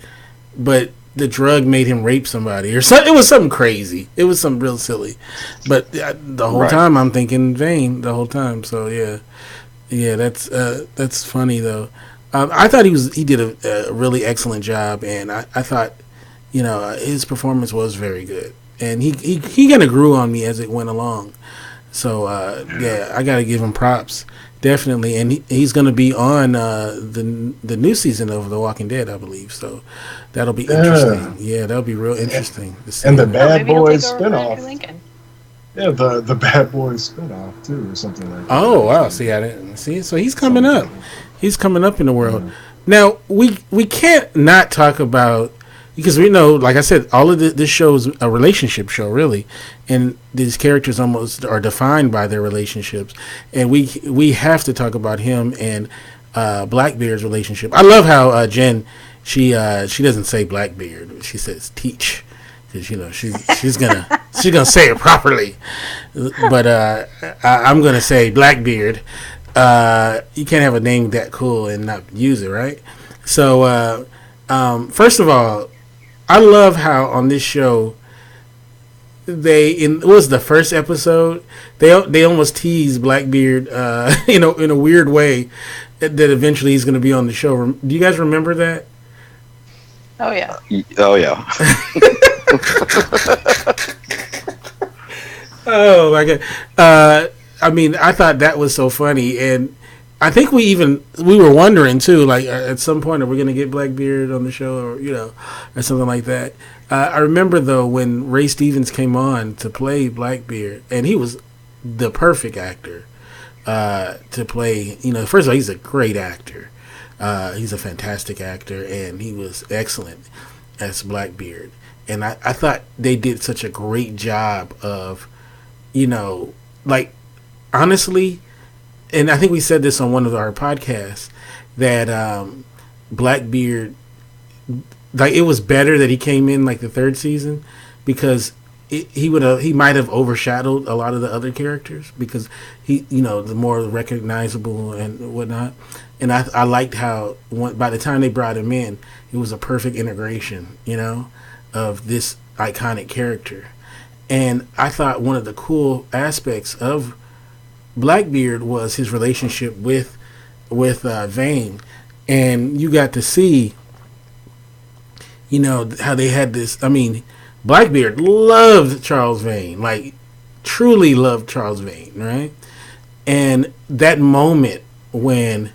but the drug made him rape somebody or something. It was something crazy. It was something real silly, but the whole time I'm thinking Vane the whole time. So yeah, that's funny though. I thought he did a really excellent job, and I thought his performance was very good, and he kind of grew on me as it went along. So, I got to give him props, definitely. And he's going to be on the new season of The Walking Dead, I believe. So that'll be interesting. Yeah, that'll be real interesting. And the Bad Boys spinoff. Yeah, the Bad Boys spinoff, too, or something like that. Oh, wow. See, I didn't see. So he's coming up. He's coming up in the world. Now, we can't not talk about, because we know, like I said, all of this show is a relationship show, really, and these characters almost are defined by their relationships, and we have to talk about him and Blackbeard's relationship. I love how Jen, she doesn't say Blackbeard, she says Teach, because she's gonna say it properly, but I'm gonna say Blackbeard. You can't have a name that cool and not use it, right? So first of all, I love how on this show it was the first episode, they almost tease Blackbeard in a weird way that eventually he's going to be on the show. Do you guys remember that? Oh yeah. Oh yeah. Oh my god. I mean, I thought that was so funny, and I think we were wondering too, like at some point, are we going to get Blackbeard on the show, or something like that. I remember though when Ray Stevens came on to play Blackbeard, and he was the perfect actor to play. First of all, he's a great actor. He's a fantastic actor, and he was excellent as Blackbeard. And I thought they did such a great job of, like, honestly. And I think we said this on one of our podcasts, that Blackbeard, like, it was better that he came in like the third season, because he might have overshadowed a lot of the other characters, because he, the more recognizable and whatnot. And I liked how by the time they brought him in, it was a perfect integration, of this iconic character. And I thought one of the cool aspects of Blackbeard was his relationship with Vane, and you got to see, how they had this. I mean, Blackbeard loved Charles Vane, like truly loved Charles Vane, right? And that moment when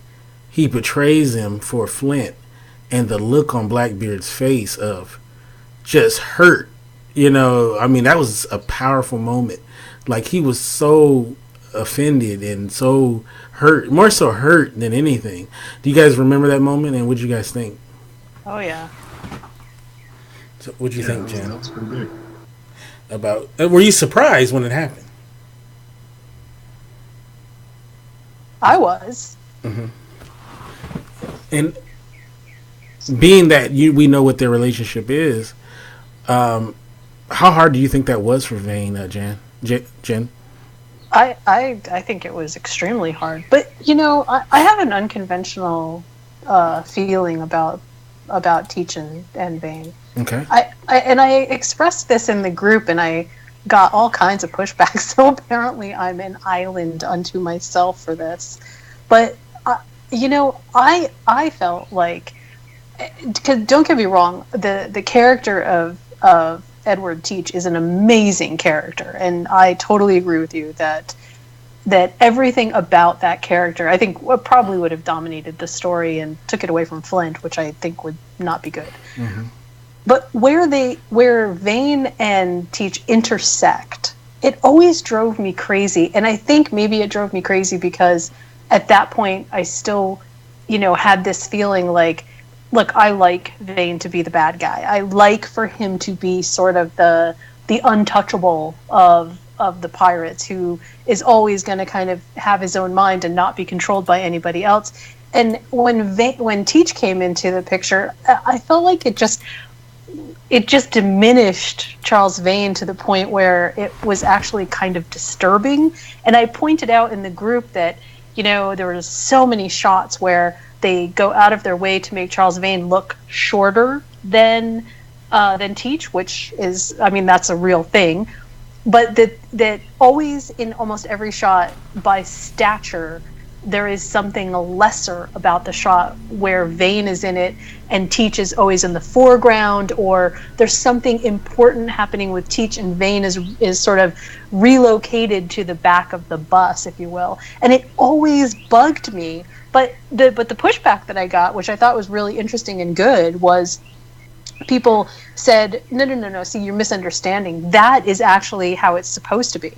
he betrays him for Flint, and the look on Blackbeard's face of just hurt, I mean, that was a powerful moment. Like, he was so offended and so hurt, more so hurt than anything. Do you guys remember that moment, and what did you guys think? Oh yeah. So what did you think, Jen? That was pretty big. About, were you surprised when it happened? I was. Mm-hmm. And being that we know what their relationship is, how hard do you think that was for Vane, Jen? I think it was extremely hard, but I have an unconventional feeling about Teach and Vane. Okay. I expressed this in the group, and I got all kinds of pushback. So apparently, I'm an island unto myself for this. But I felt like because don't get me wrong, the character of Edward Teach is an amazing character, and I totally agree with you that everything about that character, I think, probably would have dominated the story and took it away from Flint, which I think would not be good. Mm-hmm. But where Vane and Teach intersect, it always drove me crazy, and I think maybe it drove me crazy because at that point I still, had this feeling like, look, I like Vane to be the bad guy. I like for him to be sort of the untouchable of the pirates, who is always going to kind of have his own mind and not be controlled by anybody else. And when Teach came into the picture, I felt like it just diminished Charles Vane to the point where it was actually kind of disturbing. And I pointed out in the group that, there were so many shots where they go out of their way to make Charles Vane look shorter than Teach, which is, that's a real thing. But that always, in almost every shot, by stature, there is something lesser about the shot where Vane is in it and Teach is always in the foreground, or there's something important happening with Teach and Vane is sort of relocated to the back of the bus, if you will. And it always bugged me. But the pushback that I got, which I thought was really interesting and good, was people said, no, see, you're misunderstanding. That is actually how it's supposed to be.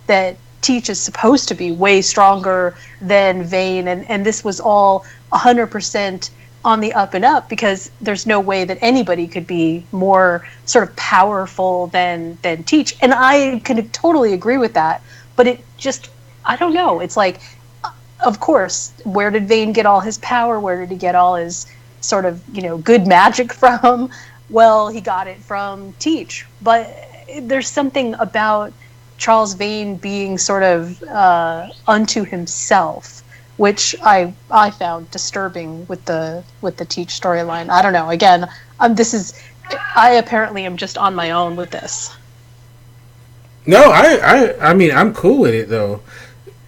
That Teach is supposed to be way stronger than Vane, and this was all 100% on the up and up, because there's no way that anybody could be more sort of powerful than Teach. And I can totally agree with that, but it just, I don't know. It's like, of course, where did Vane get all his power? Where did he get all his sort of, good magic from? Well, he got it from Teach. But there's something about Charles Vane being sort of unto himself, which I found disturbing with the Teach storyline. I don't know. Again, I apparently am just on my own with this. No, I mean, I'm cool with it though.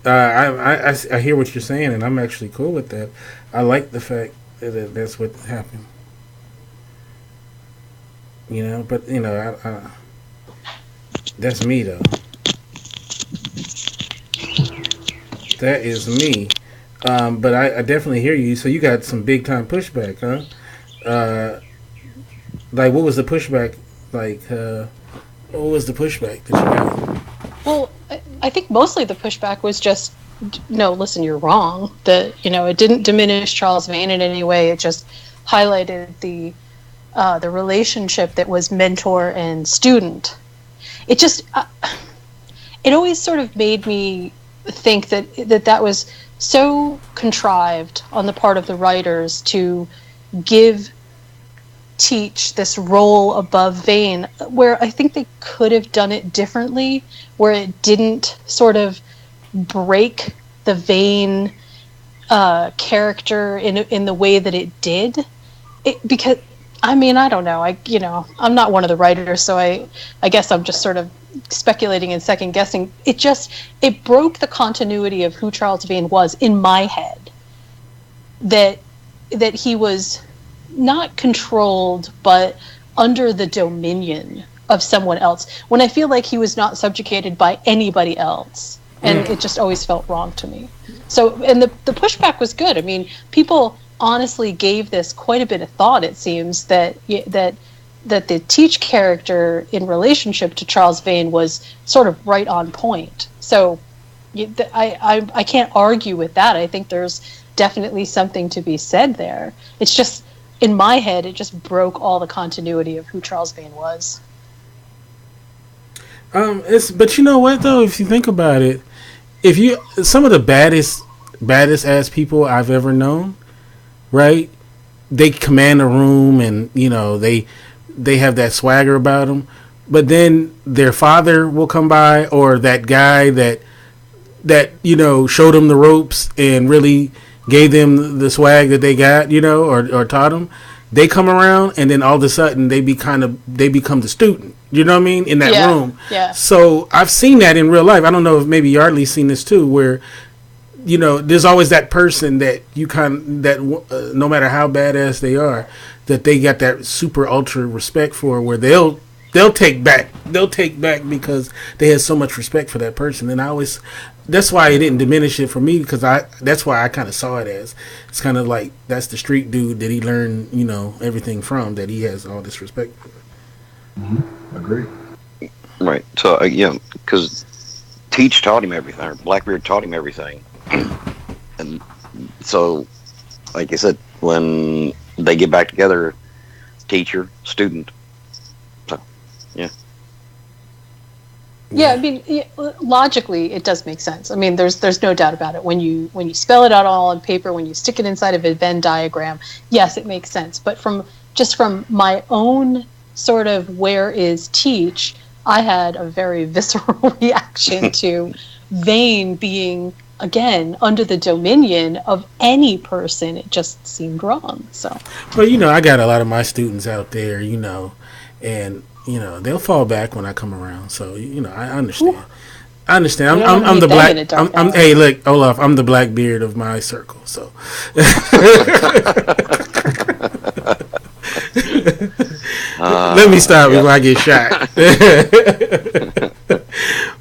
I hear what you're saying, and I'm actually cool with that. I like the fact that that's what happened. But I that's me though. That is me. But I definitely hear you. So you got some big time pushback, huh? Like, what was the pushback? Like, what was the pushback that you got? Well, I think mostly the pushback was just, no, listen, you're wrong. That, it didn't diminish Charles Vane in any way. It just highlighted the relationship that was mentor and student. It just, it always sort of made me think that was so contrived on the part of the writers to give Teach this role above Vane, where I think they could have done it differently, where it didn't sort of break the Vane character in the way that it did. Because I don't know. I'm not one of the writers, so I guess I'm just sort of speculating and second guessing. It broke the continuity of who Charles Vane was in my head. That he was not controlled, but under the dominion of someone else, when I feel like he was not subjugated by anybody else. And it just always felt wrong to me. So, and the pushback was good. People honestly gave this quite a bit of thought. It seems that the Teach character in relationship to Charles Vane was sort of right on point. So I can't argue with that. I think there's definitely something to be said there. It's just, in my head, it just broke all the continuity of who Charles Vane was. But you know what though, if you think about it, some of the baddest ass people I've ever known, right? They command a room, and they have that swagger about them. But then their father will come by, or that guy that showed them the ropes and really gave them the swag that they got, or taught them. They come around, and then all of a sudden they become the student. You know what I mean? In that room. Yeah. So I've seen that in real life. I don't know if maybe Yardley's seen this too, where there's always that person that no matter how badass they are, that they got that super ultra respect for, where they'll take back because they had so much respect for that person. And that's why it didn't diminish it for me, because that's why I kind of saw it as, it's kind of like, that's the street dude that he learned, everything from, that he has all this respect for. Mm-hmm. Agree. Right. So because Teach taught him everything, or Blackbeard taught him everything, and so, like I said, when they get back together, teacher, student. So, yeah. Yeah, I mean, logically, it does make sense. I mean, there's no doubt about it. When you spell it out all on paper, when you stick it inside of a Venn diagram, yes, it makes sense. But from my own sort of where is Teach, I had a very visceral reaction to Vane being, again, under the dominion of any person. It just seemed wrong. So, well, I got a lot of my students out there, and they'll fall back when I come around. So, I understand. Ooh. I understand. I'm the black. Hey, look, Olaf. I'm the Blackbeard of my circle. So. Let me stop before I get shot.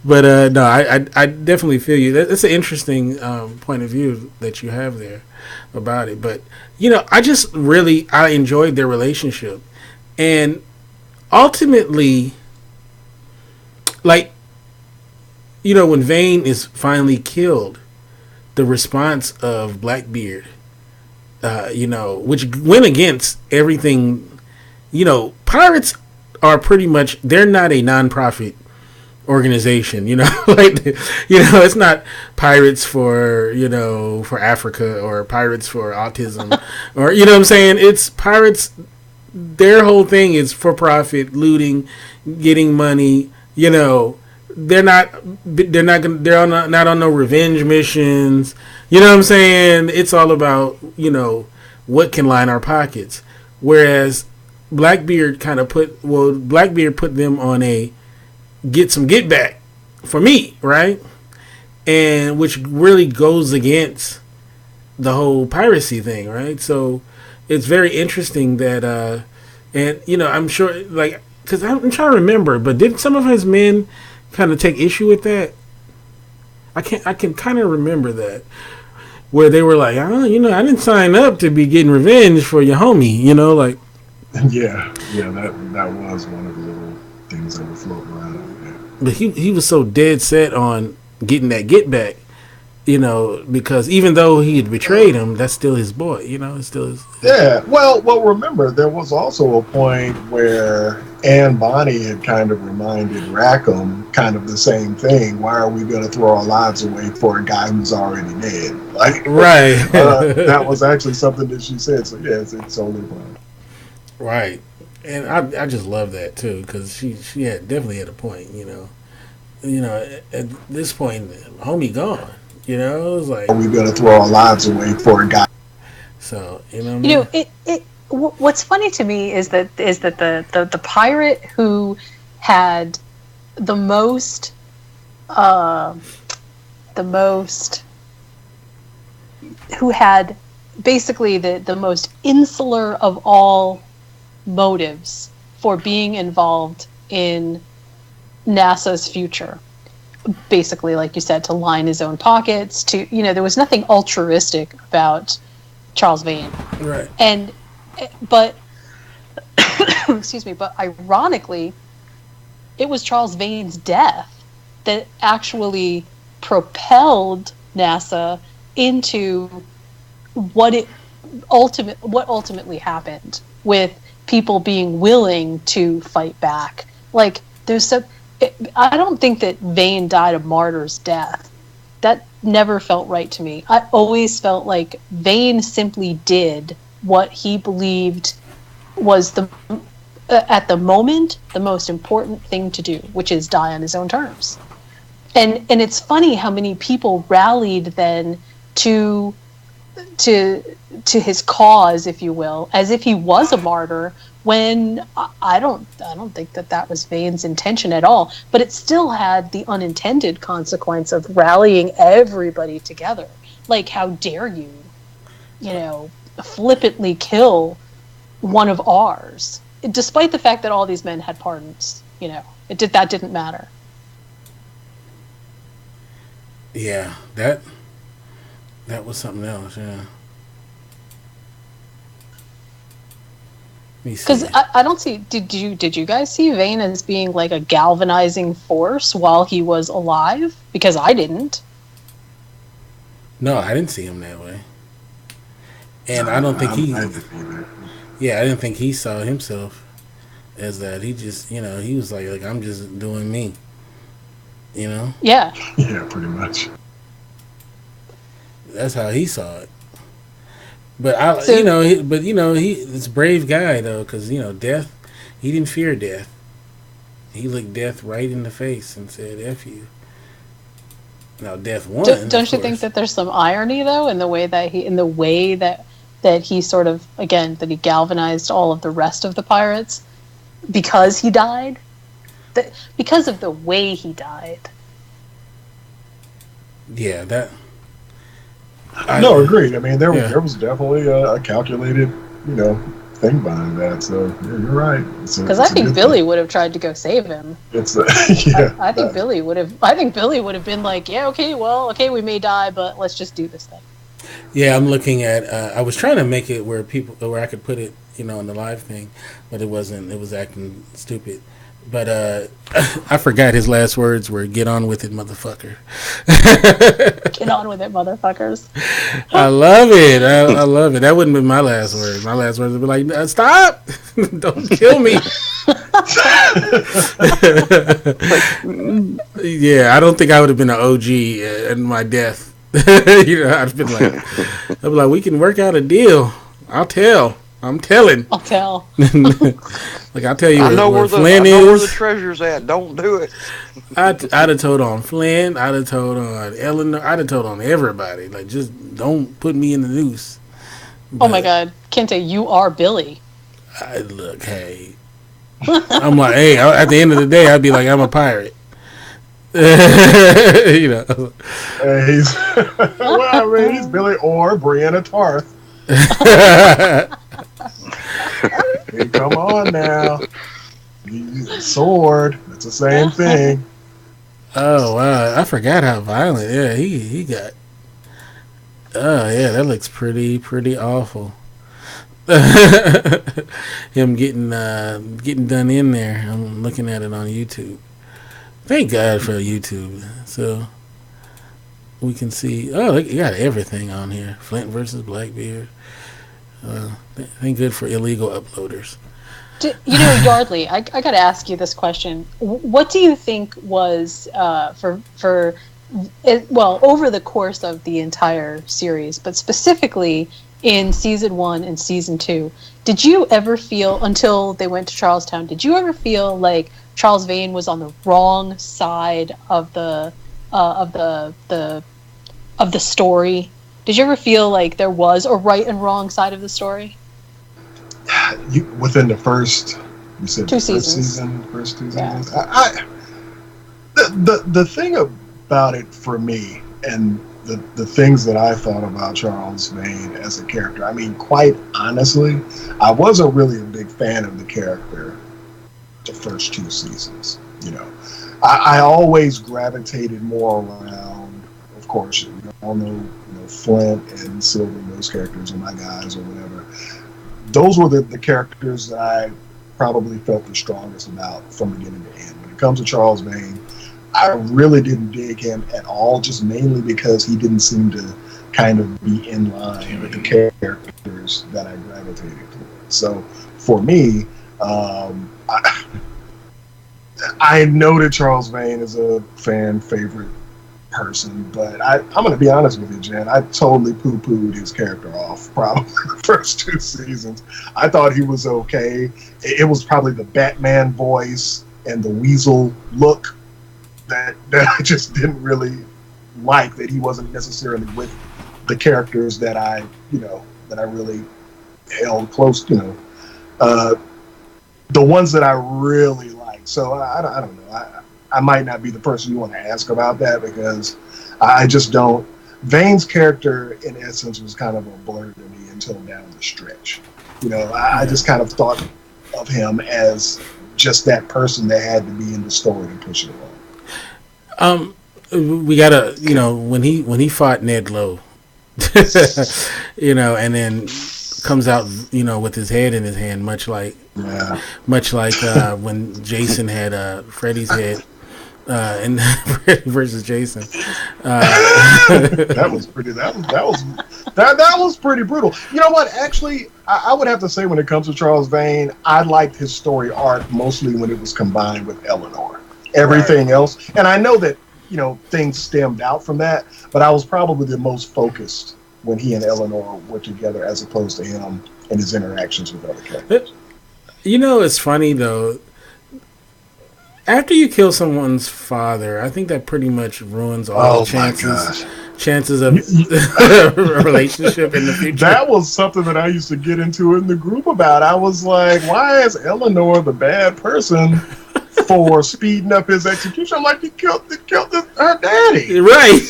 But no, I definitely feel you. That's an interesting point of view that you have there about it. But I enjoyed their relationship, and ultimately, like, when Vane is finally killed, the response of Blackbeard, which went against everything. Pirates are pretty much, they're not a non-profit organization, it's not pirates for Africa, or pirates for autism, or, what I'm saying? It's pirates, their whole thing is for profit, looting, getting money, they're not on no revenge missions, what I'm saying? It's all about, what can line our pockets. Whereas Blackbeard put them on a get back for me, right? And which really goes against the whole piracy thing, right? So it's very interesting that, and I'm sure, like, because I'm trying to remember, but did some of his men kind of take issue with that? I can kind of remember that, where they were like, I didn't sign up to be getting revenge for your homie, like. Yeah, that was one of the little things that were floating around. Yeah. But he was so dead set on getting that get back, because even though he had betrayed him, that's still his boy, it's still his. Yeah, well, remember, there was also a point where Anne Bonny had kind of reminded Rackham kind of the same thing. Why are we going to throw our lives away for a guy who's already dead? Like, right. That was actually something that she said. So yes, it's only fine. Right, and I just love that too, because she definitely had a point. At this point, homie gone. It was like, are we gonna throw our lives away for a guy? So what's funny to me is that the pirate who had the most who had basically the most insular of all motives for being involved in NASA's future, basically, like you said, to line his own pockets, to there was nothing altruistic about Charles Vane, right? But excuse me, but ironically, it was Charles Vane's death that actually propelled NASA into what ultimately happened, with people being willing to fight back. Like, I don't think that Vane died a martyr's death. That never felt right to me. I always felt like Vane simply did what he believed was at the moment, the most important thing to do, which is die on his own terms. And it's funny how many people rallied then to his cause, if you will, as if he was a martyr, when I don't think that was Vane's intention at all. But it still had the unintended consequence of rallying everybody together. Like, how dare you, flippantly kill one of ours, despite the fact that all these men had pardons. That didn't matter. Yeah, that was something else. Yeah. Because I don't see. Did you guys see Vane as being like a galvanizing force while he was alive? Because I didn't. No, I didn't see him that way. And I don't think he. Yeah, I didn't think he saw himself as that. He just, he was like I'm just doing me. Yeah. Yeah, pretty much. That's how he saw it. But he's a brave guy though, because death. He didn't fear death. He looked death right in the face and said, "F you." Now death won. Don't you think that there's some irony though in the way that he sort of, again, that he galvanized all of the rest of the pirates because he died, because of the way he died. Yeah, that. Agreed. I mean, there was definitely a calculated, thing behind that. So you're right. Because I think Billy would have tried to go save him. I think Billy would have. I think Billy would have been like, "Yeah, okay, we may die, but let's just do this thing." Yeah, I'm looking at. I was trying to make it where I could put it, on the live thing, but it wasn't. It was acting stupid. But I forgot his last words were "Get on with it, motherfucker." Get on with it, motherfuckers. I love it. I love it. That wouldn't be my last words. My last words would be like, "Stop! Don't kill me." Yeah, I don't think I would have been an OG in my death. I'd been like, we can work out a deal. I'm telling. I'll tell. I'll tell you I know where Flynn is. Where the treasure's at. Don't do it. I'd have told on Flynn. I'd have told on Eleanor. I'd have told on everybody. Like, just don't put me in the noose. But, oh my God, Kente, you are Billy. Look, hey. I'm like, hey. At the end of the day, I'd be like, I'm a pirate. Hey, he's he's Billy or Brianna Tarth. Hey, come on now. Sword. It's the same thing. Oh wow! I forgot how violent. Yeah, he got. Oh yeah, that looks pretty awful. Him getting done in there. I'm looking at it on YouTube. Thank God for YouTube. So we can see. Oh, you got everything on here. Flint versus Blackbeard. Thank good for illegal uploaders. Yardley, I got to ask you this question. What do you think was over the course of the entire series, but specifically in season 1 and season 2, did you ever feel, until they went to Charlestown, did you ever feel like Charles Vane was on the wrong side of the story? Did you ever feel like there was a right and wrong side of the story? Within the first, you said first two seasons. Yeah. The thing about it for me, and the things that I thought about Charles Vane as a character, I mean, quite honestly, I wasn't really a big fan of the character the first 2 seasons. I always gravitated more around, of course, you all know, Flint and Silver, those characters are my guys or whatever. Those were the characters that I probably felt the strongest about from beginning to end. When it comes to Charles Vane, I really didn't dig him at all, just mainly because he didn't seem to kind of be in line with the characters that I gravitated towards. So for me, I know that Charles Vane is a fan favorite person, but I'm going to be honest with you, Jen. I totally poo-pooed his character off probably the first 2 seasons. I thought he was okay. It was probably the Batman voice and the weasel look that I just didn't really like, that he wasn't necessarily with the characters that I really held close, the ones that I really liked. So I don't know. I might not be the person you want to ask about that, because I just don't Vane's character, in essence, was kind of a blur to me until down the stretch. I just kind of thought of him as just that person that had to be in the story to push it along. We gotta, when he fought Ned Lowe, and then comes out, with his head in his hand, much like when Jason had Freddy's head. And versus Jason, that was pretty brutal. You know what? Actually, I would have to say when it comes to Charles Vane, I liked his story arc mostly when it was combined with Eleanor. Everything else, and I know that things stemmed out from that, but I was probably the most focused when he and Eleanor were together, as opposed to him and his interactions with other characters. It's funny though. After you kill someone's father, I think that pretty much ruins all chances of a relationship in the future. That was something that I used to get into in the group about. I was like, why is Eleanor the bad person for speeding up his execution? I'm like, he killed her daddy. Right.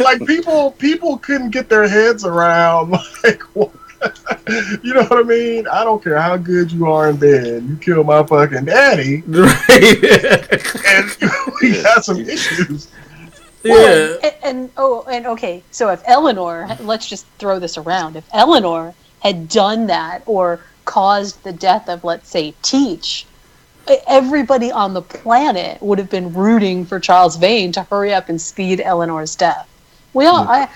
like people couldn't get their heads around like what? You know what I mean? I don't care how good you are in bed. You kill my fucking daddy. Right. And we got some issues. Well, yeah. And okay, so if Eleanor, let's just throw this around. If Eleanor had done that or caused the death of, let's say, Teach, everybody on the planet would have been rooting for Charles Vane to hurry up and speed Eleanor's death. I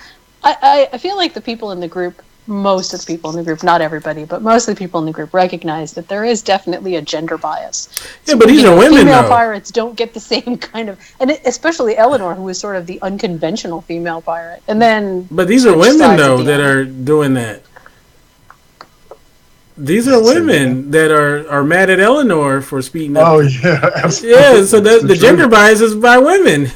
feel like the people in the group, most of the people in the group, not everybody, but most of the people in the group recognize that there is definitely a gender bias. Yeah, but these are women, female pirates don't get the same kind of, and especially Eleanor, who is sort of the unconventional female pirate. And then, but these are women though that are doing that. These are women that are mad at Eleanor for speeding up. Oh yeah, absolutely. Yeah. So the gender bias is by women.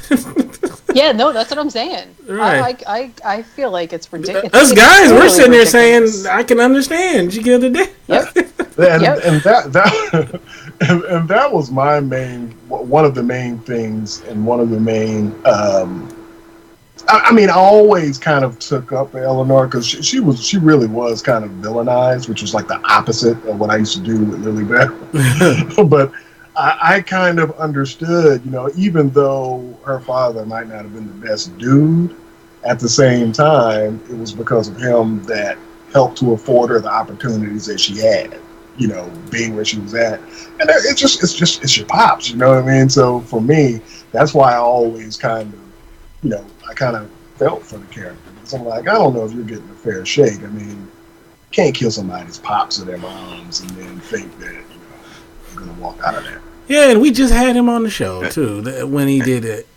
Yeah, no, that's what I'm saying. Right. I feel like it's ridiculous. Us guys, we're sitting there saying, I can understand. You get the day. Yep. And that was my one of the main things, and one of the main. I always kind of took up Eleanor because she really was kind of villainized, which was like the opposite of what I used to do with Lily Bell. But I kind of understood, even though her father might not have been the best dude, at the same time, it was because of him that helped to afford her the opportunities that she had, being where she was at. And it's your pops, you know what I mean? So for me, that's why I always kind of, I kind of felt for the character. Because I'm like, I don't know if you're getting a fair shake. I mean, you can't kill somebody's pops or their moms and then think that, you're going to walk out of there. Yeah, and we just had him on the show, too, when he did it.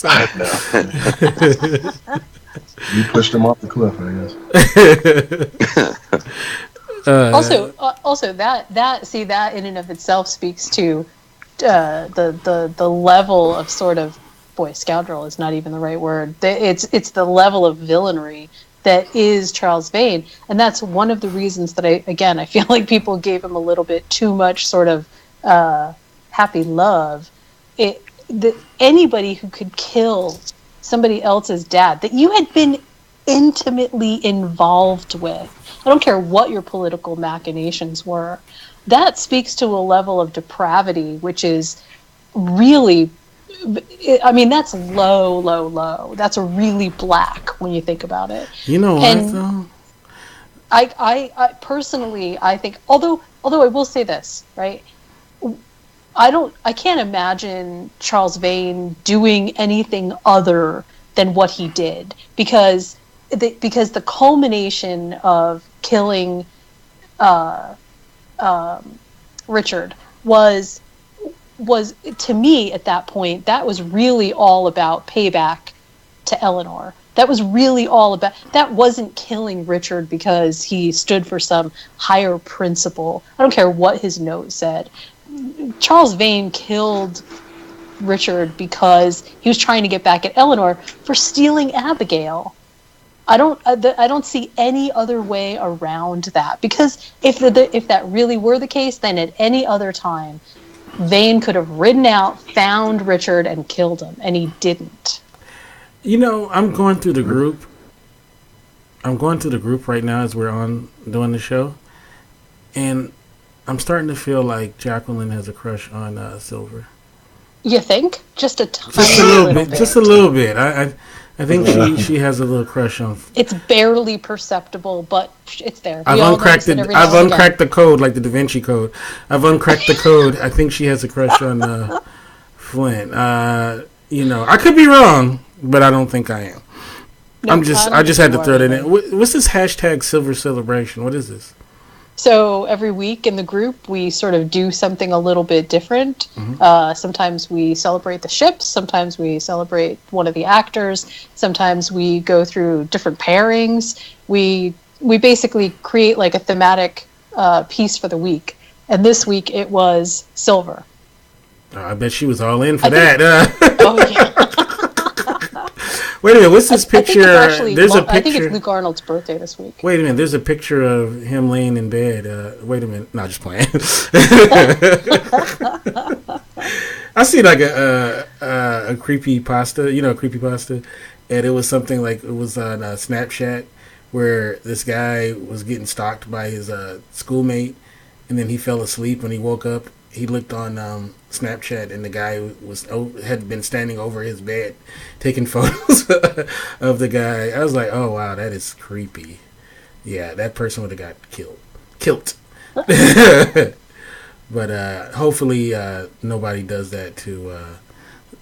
I know. You pushed him off the cliff, I guess. Also, that in and of itself speaks to the level of sort of, boy, scoundrel is not even the right word. It's the level of villainy that is Charles Vane, and that's one of the reasons that I feel like people gave him a little bit too much sort of happy love. Anybody who could kill somebody else's dad that you had been intimately involved with, I don't care what your political machinations were, that speaks to a level of depravity which is really, I mean, that's low. That's a really black when you think about it. You know what, though? I personally, I think, although I will say this, right? I can't imagine Charles Vane doing anything other than what he did, because the culmination of killing Richard was to me at that point, that was really all about payback to Eleanor. That was really all about, that wasn't killing Richard because he stood for some higher principle. I don't care what his note said. Charles Vane killed Richard because he was trying to get back at Eleanor for stealing Abigail. I don't see any other way around that, because if that really were the case, then at any other time Vane could have ridden out, found Richard, and killed him, and he didn't. I'm going through the group. I'm going through the group right now as we're on doing the show, and I'm starting to feel like Jacqueline has a crush on Silver. You think? Just a tiny Just a little bit. Just a little bit. I think she has a little crush on. It's barely perceptible, but it's there. I've uncracked it. I've uncracked the code, like the Da Vinci Code. I've uncracked the code. I think she has a crush on Flint. I could be wrong, but I don't think I am. No, I just had to throw that in. What's this hashtag Silver Celebration? What is this? So every week in the group, we sort of do something a little bit different. Mm-hmm. Sometimes we celebrate the ships. Sometimes we celebrate one of the actors. Sometimes we go through different pairings. We basically create like a thematic piece for the week. And this week it was Silver. Oh, I bet she was all in for that. Oh yeah. Wait a minute, what's this picture? There's a picture. I think it's Luke Arnold's birthday this week. Wait a minute, there's a picture of him laying in bed. Wait a minute, no, just playing. I see like a creepy pasta, a creepy pasta, and it was something like it was on Snapchat where this guy was getting stalked by his schoolmate, and then he fell asleep. When he woke up, he looked on Snapchat, and the guy had been standing over his bed taking photos of the guy. I was like, oh wow, that is creepy. Yeah, that person would have got killed. But hopefully nobody does that to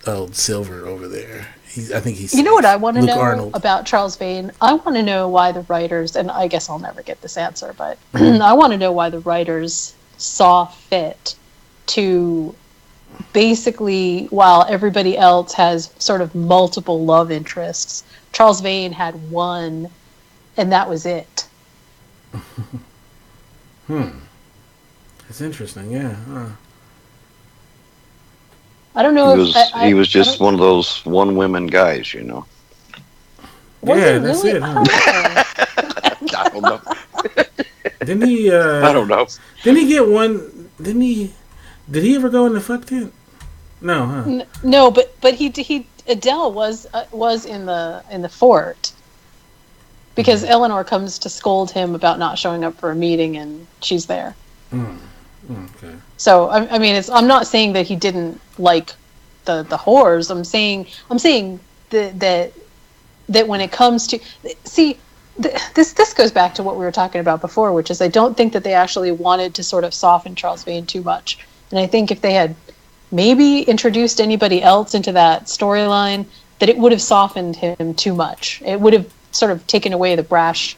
old Silver over there. I think he's. You know what I want to know Arnold. About Charles Vane? I want to know why the writers, and I guess I'll never get this answer, but I want to know why the writers saw fit to basically, while everybody else has sort of multiple love interests, Charles Vane had one, and that was it. That's interesting, yeah. I don't know he was just one of those one-women guys, Yeah, that's really? it. Huh? I don't know. Didn't he? I don't know. Didn't he get one? Didn't he? Did he ever go in the fuck tent? No, huh? No, but he Adele was in the fort because Eleanor comes to scold him about not showing up for a meeting, and she's there. Okay. So I mean, I'm not saying that he didn't like the whores. I'm saying that when it comes to this goes back to what we were talking about before, which is I don't think that they actually wanted to sort of soften Charles Vane too much. And I think if they had maybe introduced anybody else into that storyline, that it would have softened him too much. It would have sort of taken away the brash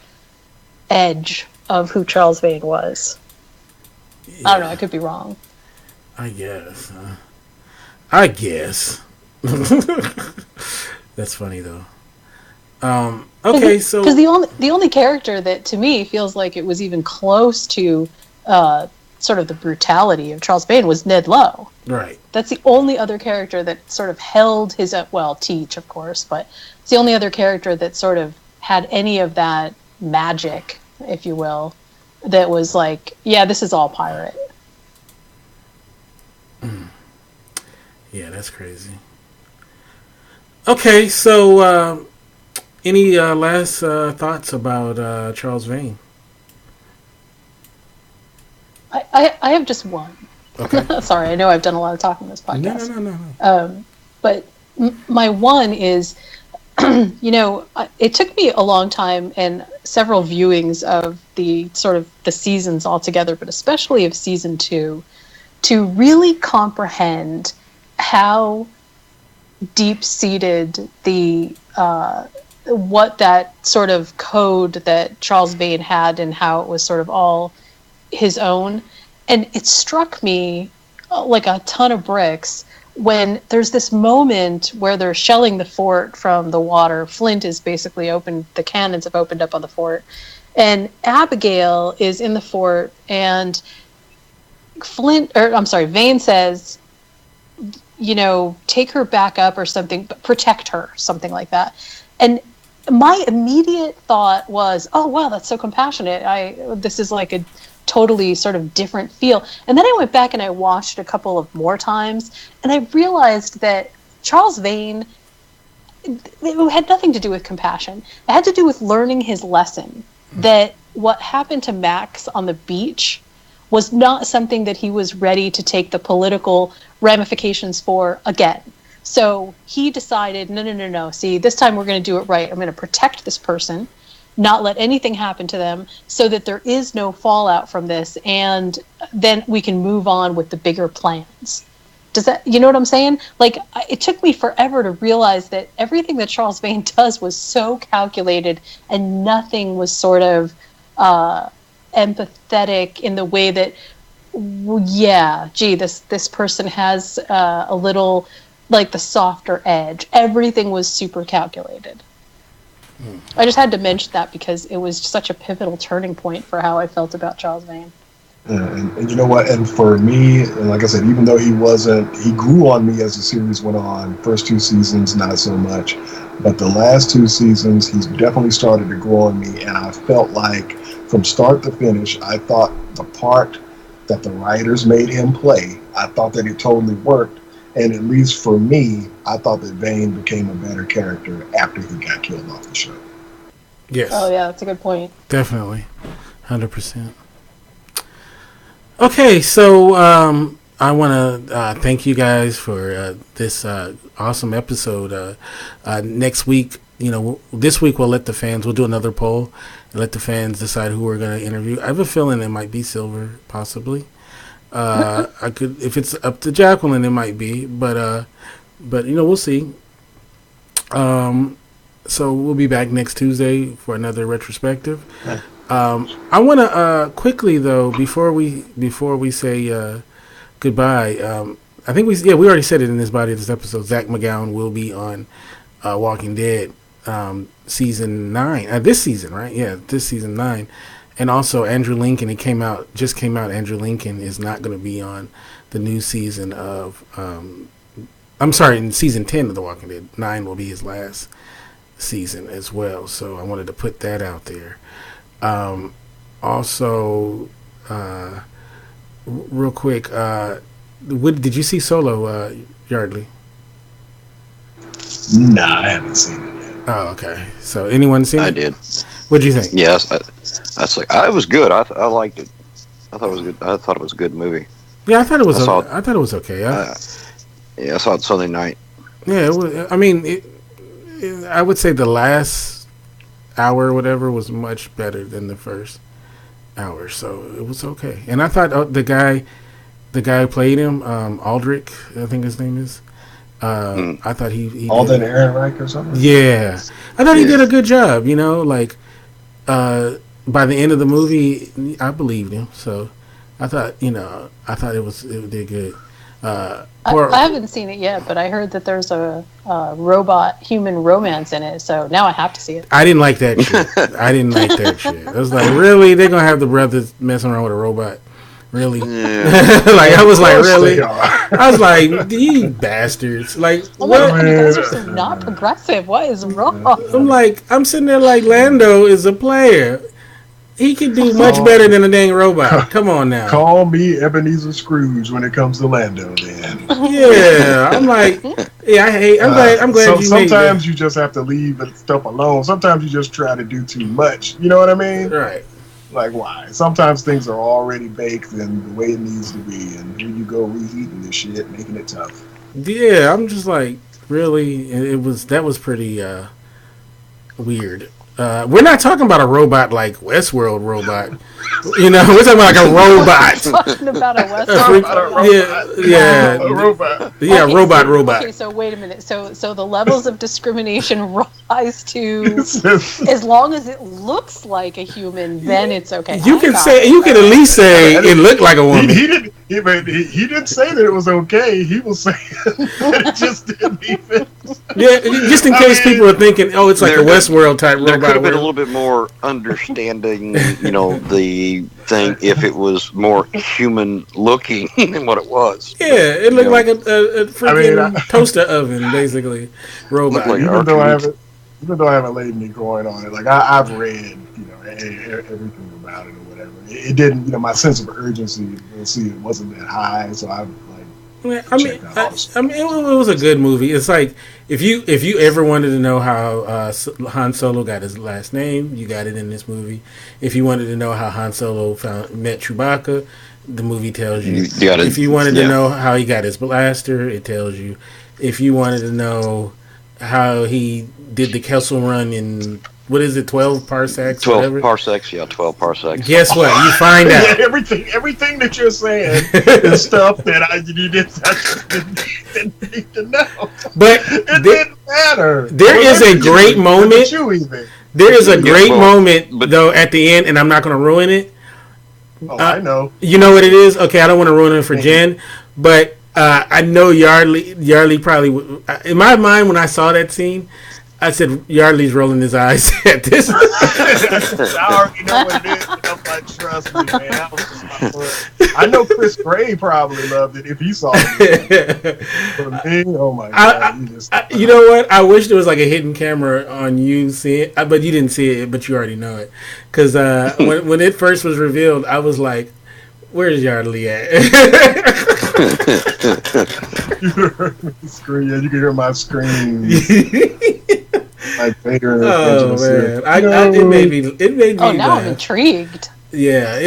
edge of who Charles Vane was. Yeah. I don't know. I could be wrong. I guess. That's funny though. Okay, so because the only character that to me feels like it was even close to sort of the brutality of Charles Vane was Ned Lowe. Right. That's the only other character that sort of held his Teach, of course, but it's the only other character that sort of had any of that magic, if you will, that was like, yeah, this is all pirate. Yeah, that's crazy. Okay, so any last thoughts about Charles Vane? I have just one. Okay. Sorry, I know I've done a lot of talking on this podcast. No. But my one is, it took me a long time and several viewings of the sort of the seasons altogether, but especially of season 2, to really comprehend how deep-seated what that sort of code that Charles Vane had and how it was sort of all his own. And it struck me like a ton of bricks when there's this moment where they're shelling the fort from the water. Flint is basically opened, the cannons have opened up on the fort, and Abigail is in the fort, and Vane says, take her back up or something, but protect her, something like that. And my immediate thought was, oh wow, that's so compassionate. This is like a totally sort of different feel. And then I went back and I watched a couple of more times, and I realized that Charles Vane it had nothing to do with compassion. It had to do with learning his lesson that what happened to Max on the beach was not something that he was ready to take the political ramifications for again. So he decided, no. See, this time we're going to do it right. I'm going to protect this person, not let anything happen to them, so that there is no fallout from this, and then we can move on with the bigger plans. Does that, you know what I'm saying? Like, it took me forever to realize that everything that Charles Vane does was so calculated, and nothing was sort of empathetic in the way that, yeah, gee, this person has a little, like, the softer edge. Everything was super calculated. I just had to mention that because it was such a pivotal turning point for how I felt about Charles Vane. And you know what? And for me, and like I said, even though he grew on me as the series went on. First 2 seasons, not so much. But the last 2 seasons, he's definitely started to grow on me. And I felt like from start to finish, I thought the part that the writers made him play, I thought that it totally worked. And at least for me, I thought that Vane became a better character after he got killed off the show. Yes. Oh, yeah, that's a good point. Definitely. 100%. Okay, so I want to thank you guys for this awesome episode. Next week, this week we'll do another poll and let the fans decide who we're going to interview. I have a feeling it might be Silver, possibly. I could, if it's up to Jacqueline, it might be, but we'll see. So we'll be back next Tuesday for another retrospective. I want to quickly though before we say goodbye. I think we already said it in this body of this episode. Zach McGowan will be on Walking Dead season 9. This season, right? Yeah, this season 9. And also Andrew Lincoln. Just came out. Andrew Lincoln is not going to be on the new season of. I'm sorry, in season 10 of The Walking Dead. 9 will be his last season as well. So I wanted to put that out there. Also, real quick, did you see Solo, Yardley? No, I haven't seen it yet. Oh, okay. So anyone seen it? I did. What'd you think? Yes, it was good. I liked it. I thought it was good. I thought it was a good movie. Yeah, I thought it was. I thought it was okay. Yeah, I saw it Sunday night. Yeah, it was, I mean, I would say the last hour or whatever was much better than the first hour, so it was okay. And I thought the guy who played him, Aldrich, I think his name is. I thought he Alden Ehrenreich or something. Yeah, I thought he did a good job. Like by the end of the movie, I believed him. So I thought it did good. I haven't seen it yet, but I heard that there's a robot-human romance in it, so now I have to see it. I didn't like that shit. I was like, really? They're going to have the brothers messing around with a robot? Really? Yeah. Like, I was like, really? I was like, you bastards. Like, what? You guys are so not progressive. What is wrong? I'm sitting there like, Lando is a player. He could do much better than a dang robot. Come on now. Call me Ebenezer Scrooge when it comes to Lando, then. Yeah, I'm like, I'm glad you sometimes you just have to leave stuff alone. Sometimes you just try to do too much. You know what I mean? Right. Like, why? Sometimes things are already baked and the way it needs to be, and here you go reheating this shit, making it tough. Yeah, I'm just like, really? That was pretty weird. We're not talking about a robot like Westworld robot. We're talking about like a robot. Talking about a Westworld robot. Yeah. A robot. Yeah, okay, robot. Okay, so wait a minute. So the levels of discrimination rise to as long as it looks like a human, then it's okay. You can at least say it looked like a woman. He didn't say that it was okay. He was saying that it just didn't even. Yeah, just in case people are thinking, oh, it's like a Westworld type robot. There could have been a little bit more understanding, the thing if it was more human looking than what it was. Yeah, it looked like a freaking toaster oven, basically. Robot. Like even though I haven't laid any coin on it, like I've read, everything about it or whatever. It didn't, my sense of urgency, it wasn't that high, so I've It was a good movie. It's like if you ever wanted to know how Han Solo got his last name, you got it in this movie. If you wanted to know how Han Solo met Chewbacca, the movie tells you. If you wanted to know how he got his blaster, it tells you. If you wanted to know how he did the Kessel Run in, what is it, 12 parsecs? 12 parsecs, 12 parsecs. Guess what? You find out. Everything that you're saying is stuff that you didn't need to know. But it didn't matter. There is a great moment. There is a great moment, though, at the end, and I'm not going to ruin it. I know. You know what it is? Okay, I don't want to ruin it for Jen, but I know Yardley probably, in my mind when I saw that scene, I said Yardley's rolling his eyes at this. I already know what it is. I'm like, trust me, man. I know Chris Gray probably loved it if he saw it. For me, oh my God. You know what? I wish there was like a hidden camera on you seeing it, but you didn't see it, but you already know it. Because when it first was revealed, I was like, where's Yardley at? You heard me scream. Yeah, you can hear my scream. My favorite. Oh man, it made me. Oh, now I'm intrigued. Yeah,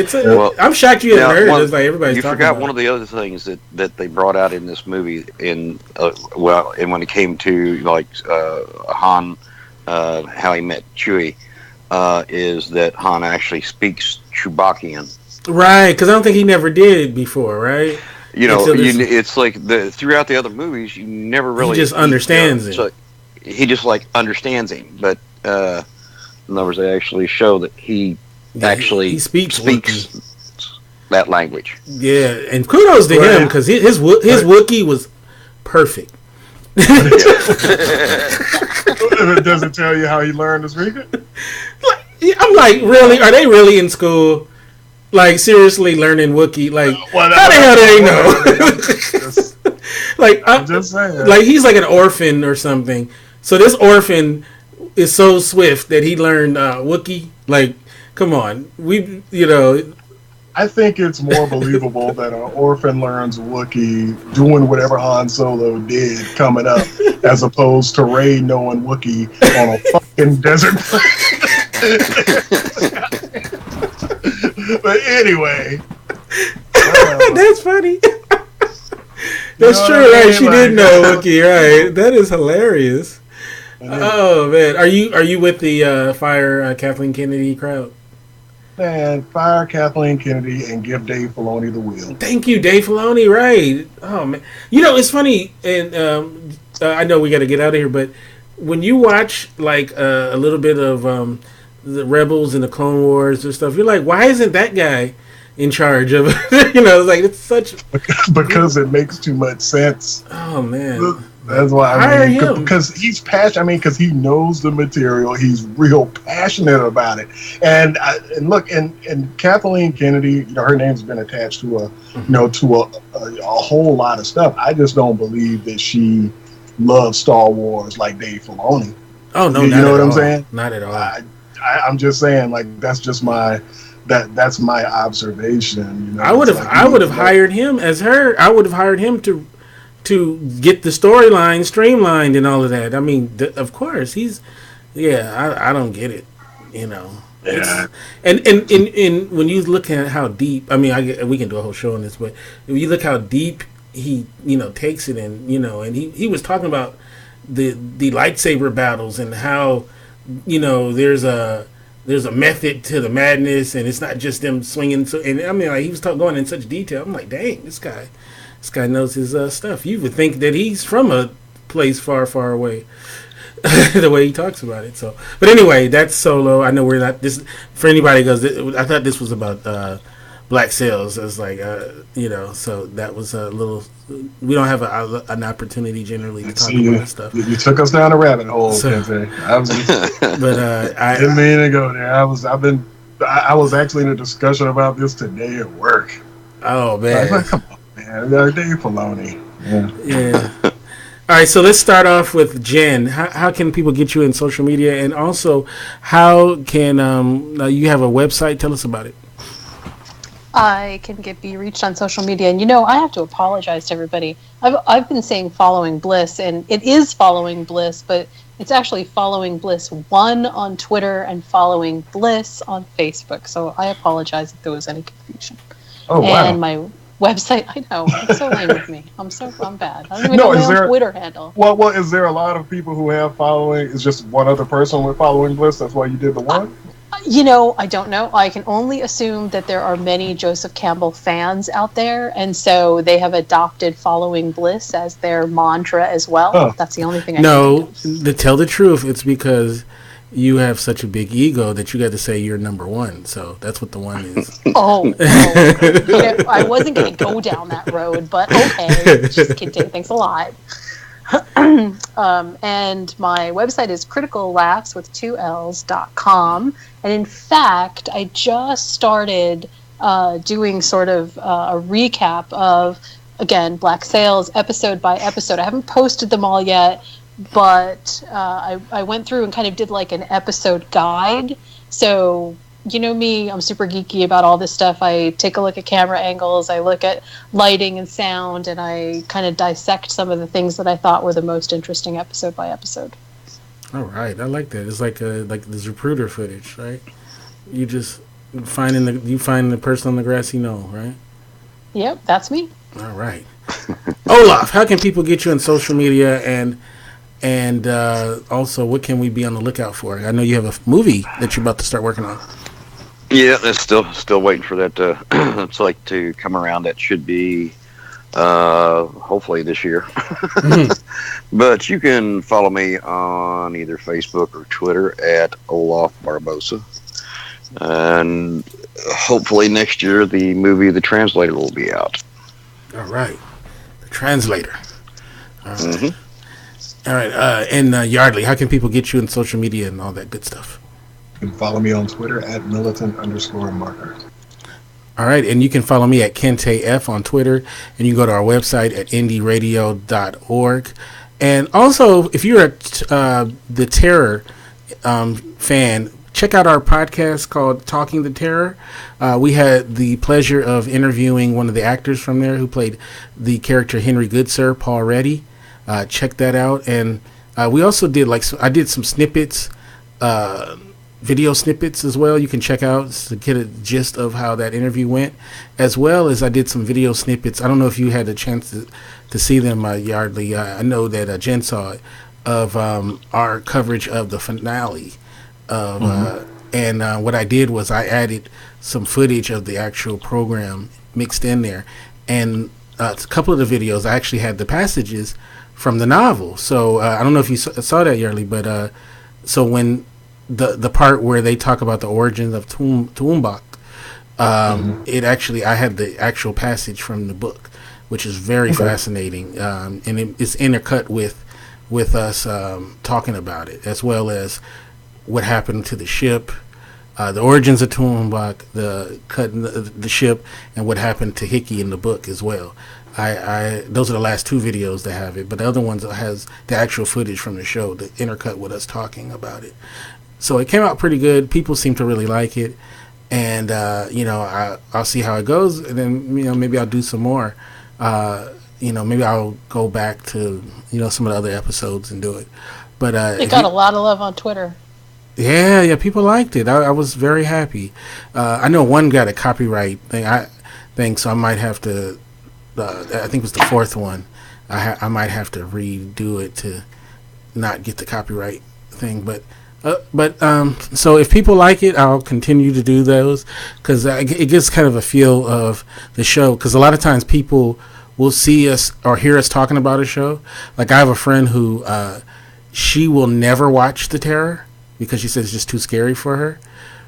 I'm shocked you hadn't heard it. It's like everybody's you talking forgot about one of the other things that they brought out in this movie and when it came to like Han, how he met Chewie, is that Han actually speaks Chewbaccan. Right, because I don't think he never did before, right? You know, it's like throughout the other movies, you never really... He just understands it. So he just, like, understands him. But, in other words, they actually show that he speaks that language. Yeah, and kudos to him, because his Wookiee was perfect. Does it tell you how he learned to speak it? I'm like, really? Are they really in school? Like, seriously learning Wookiee? Like, how the hell do they know? Like, I'm just saying. Like, he's like an orphan or something. So this orphan is so swift that he learned Wookiee. Like, come on. I think it's more believable that an orphan learns Wookiee doing whatever Han Solo did coming up, as opposed to Rey knowing Wookiee on a fucking desert planet. But anyway, that's funny. That's true, right? She did know Wookiee, right? That is hilarious. Oh man, are you with the fire Kathleen Kennedy crowd? Man, fire Kathleen Kennedy and give Dave Filoni the wheel. Thank you, Dave Filoni. Right? Oh man, it's funny, and I know we got to get out of here, but when you watch like a little bit of the Rebels and the Clone Wars and stuff, you're like, why isn't that guy in charge of? Like it's such because it makes too much sense. Oh man, that's why hire him, because he's passionate. I mean, because he knows the material. He's real passionate about it. And look, and Kathleen Kennedy, her name's been attached to a whole lot of stuff. I just don't believe that she loves Star Wars like Dave Filoni. Oh no, you know what I'm saying? Not at all. I'm just saying, like, that's just that's my observation. I would have hired him as her. I would have hired him to get the storyline streamlined and all of that. I mean, of course he's. Yeah, I don't get it. Yeah. And when you look at how deep, I mean, we can do a whole show on this, but if you look how deep he takes it in, and he was talking about the lightsaber battles and how. There's a method to the madness, and it's not just them swinging. So, and I mean, like, he was going in such detail. I'm like, dang, this guy knows his stuff. You would think that he's from a place far, far away. The way he talks about it. So, but anyway, that's Solo. I know we're not this for anybody goes. I thought this was about Black Sails. It's like so that was a little. We don't have an opportunity generally to talk about this stuff. You took us down a rabbit hole, Kente. I didn't mean to go there. I was actually in a discussion about this today at work. Oh man, come on, man, Dave Filoni. Yeah. All right, so let's start off with Jen. How can people get you in social media, and also how can you have a website? Tell us about it. I can be reached on social media, and I have to apologize to everybody. I've been saying Following Bliss, and it is Following Bliss, but it's actually Following Bliss 1 on Twitter and Following Bliss on Facebook. So I apologize if there was any confusion. Oh wow! And my website, I know, it's so lame with me. I'm bad. I don't even know my own Twitter handle. Well, is there a lot of people who have following? Is just one other person with Following Bliss? That's why you did the one. I don't know. I can only assume that there are many Joseph Campbell fans out there, and so they have adopted Following Bliss as their mantra as well. Oh. That's the only thing I can think of. To tell the truth, it's because you have such a big ego that you got to say you're number one. So that's what the one is. I wasn't going to go down that road, but okay. Just kidding. Thanks a lot. And my website is criticallaughs.com. And in fact, I just started doing sort of a recap of, again, Black Sails episode by episode. I haven't posted them all yet, but I went through and kind of did like an episode guide. So you know me, I'm super geeky about all this stuff. I take a look at camera angles, I look at lighting and sound, and I kind of dissect some of the things that I thought were the most interesting episode by episode. All right, I like that. It's like the Zapruder footage, right? You just find the person on the grassy knoll, right? Yep, that's me. All right. Olaf, how can people get you on social media, and also what can we be on the lookout for? I know you have a movie that you're about to start working on. Yeah, that's still waiting for that to to come around. That should be hopefully this year. But you can follow me on either Facebook or Twitter at Olaf Barbosa. And hopefully next year the movie The Translator will be out. All right. The Translator. All right. Mm-hmm. All right. And Yardley, how can people get you on social media and all that good stuff? You can follow me on Twitter at militant_marker. All right, and you can follow me at KenteF on Twitter, and you can go to our website at indieradio.org. And also, if you're the Terror fan, check out our podcast called Talking the Terror. We had the pleasure of interviewing one of the actors from there who played the character Henry Goodsir, Paul Reddy. Check that out. And we also did, I did some snippets, video snippets as well. You can check out to get a gist of how that interview went, as well as I did some video snippets. I don't know if you had a chance to see them, Yardley. I know that Jen saw it, of our coverage of the finale. And what I did was I added some footage of the actual program mixed in there. And a couple of the videos, I actually had the passages from the novel. So I don't know if you saw that, Yardley, but so when the part where they talk about the origins of Tuumbach, it actually, I had the actual passage from the book, which is very fascinating, and it's intercut with us talking about it, as well as what happened to the ship, the origins of Tuumbach, the cutting the ship, and what happened to Hickey in the book as well. Those are the last two videos that have it, but the other ones has the actual footage from the show, the intercut with us talking about it. So it came out pretty good. People seem to really like it, and I'll see how it goes, and then maybe I'll do some more. Maybe I'll go back to some of the other episodes and do it. But it got a lot of love on Twitter. Yeah, people liked it. I was very happy. I know one got a copyright thing, so I might have to. I think it was the fourth one. I might have to redo it to not get the copyright thing, but so if people like it, I'll continue to do those, because it gives kind of a feel of the show, because a lot of times people will see us or hear us talking about a show. Like I have a friend who she will never watch The Terror because she says it's just too scary for her,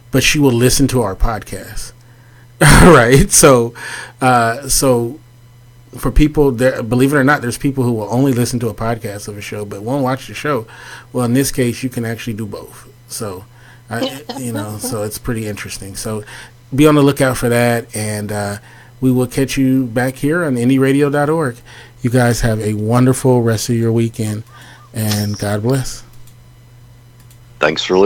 but she will listen to our podcast. Right? So for people, believe it or not, there's people who will only listen to a podcast of a show but won't watch the show. Well, in this case, you can actually do both. So, so it's pretty interesting. So be on the lookout for that, and we will catch you back here on indieradio.org. You guys have a wonderful rest of your weekend, and God bless. Thanks for listening.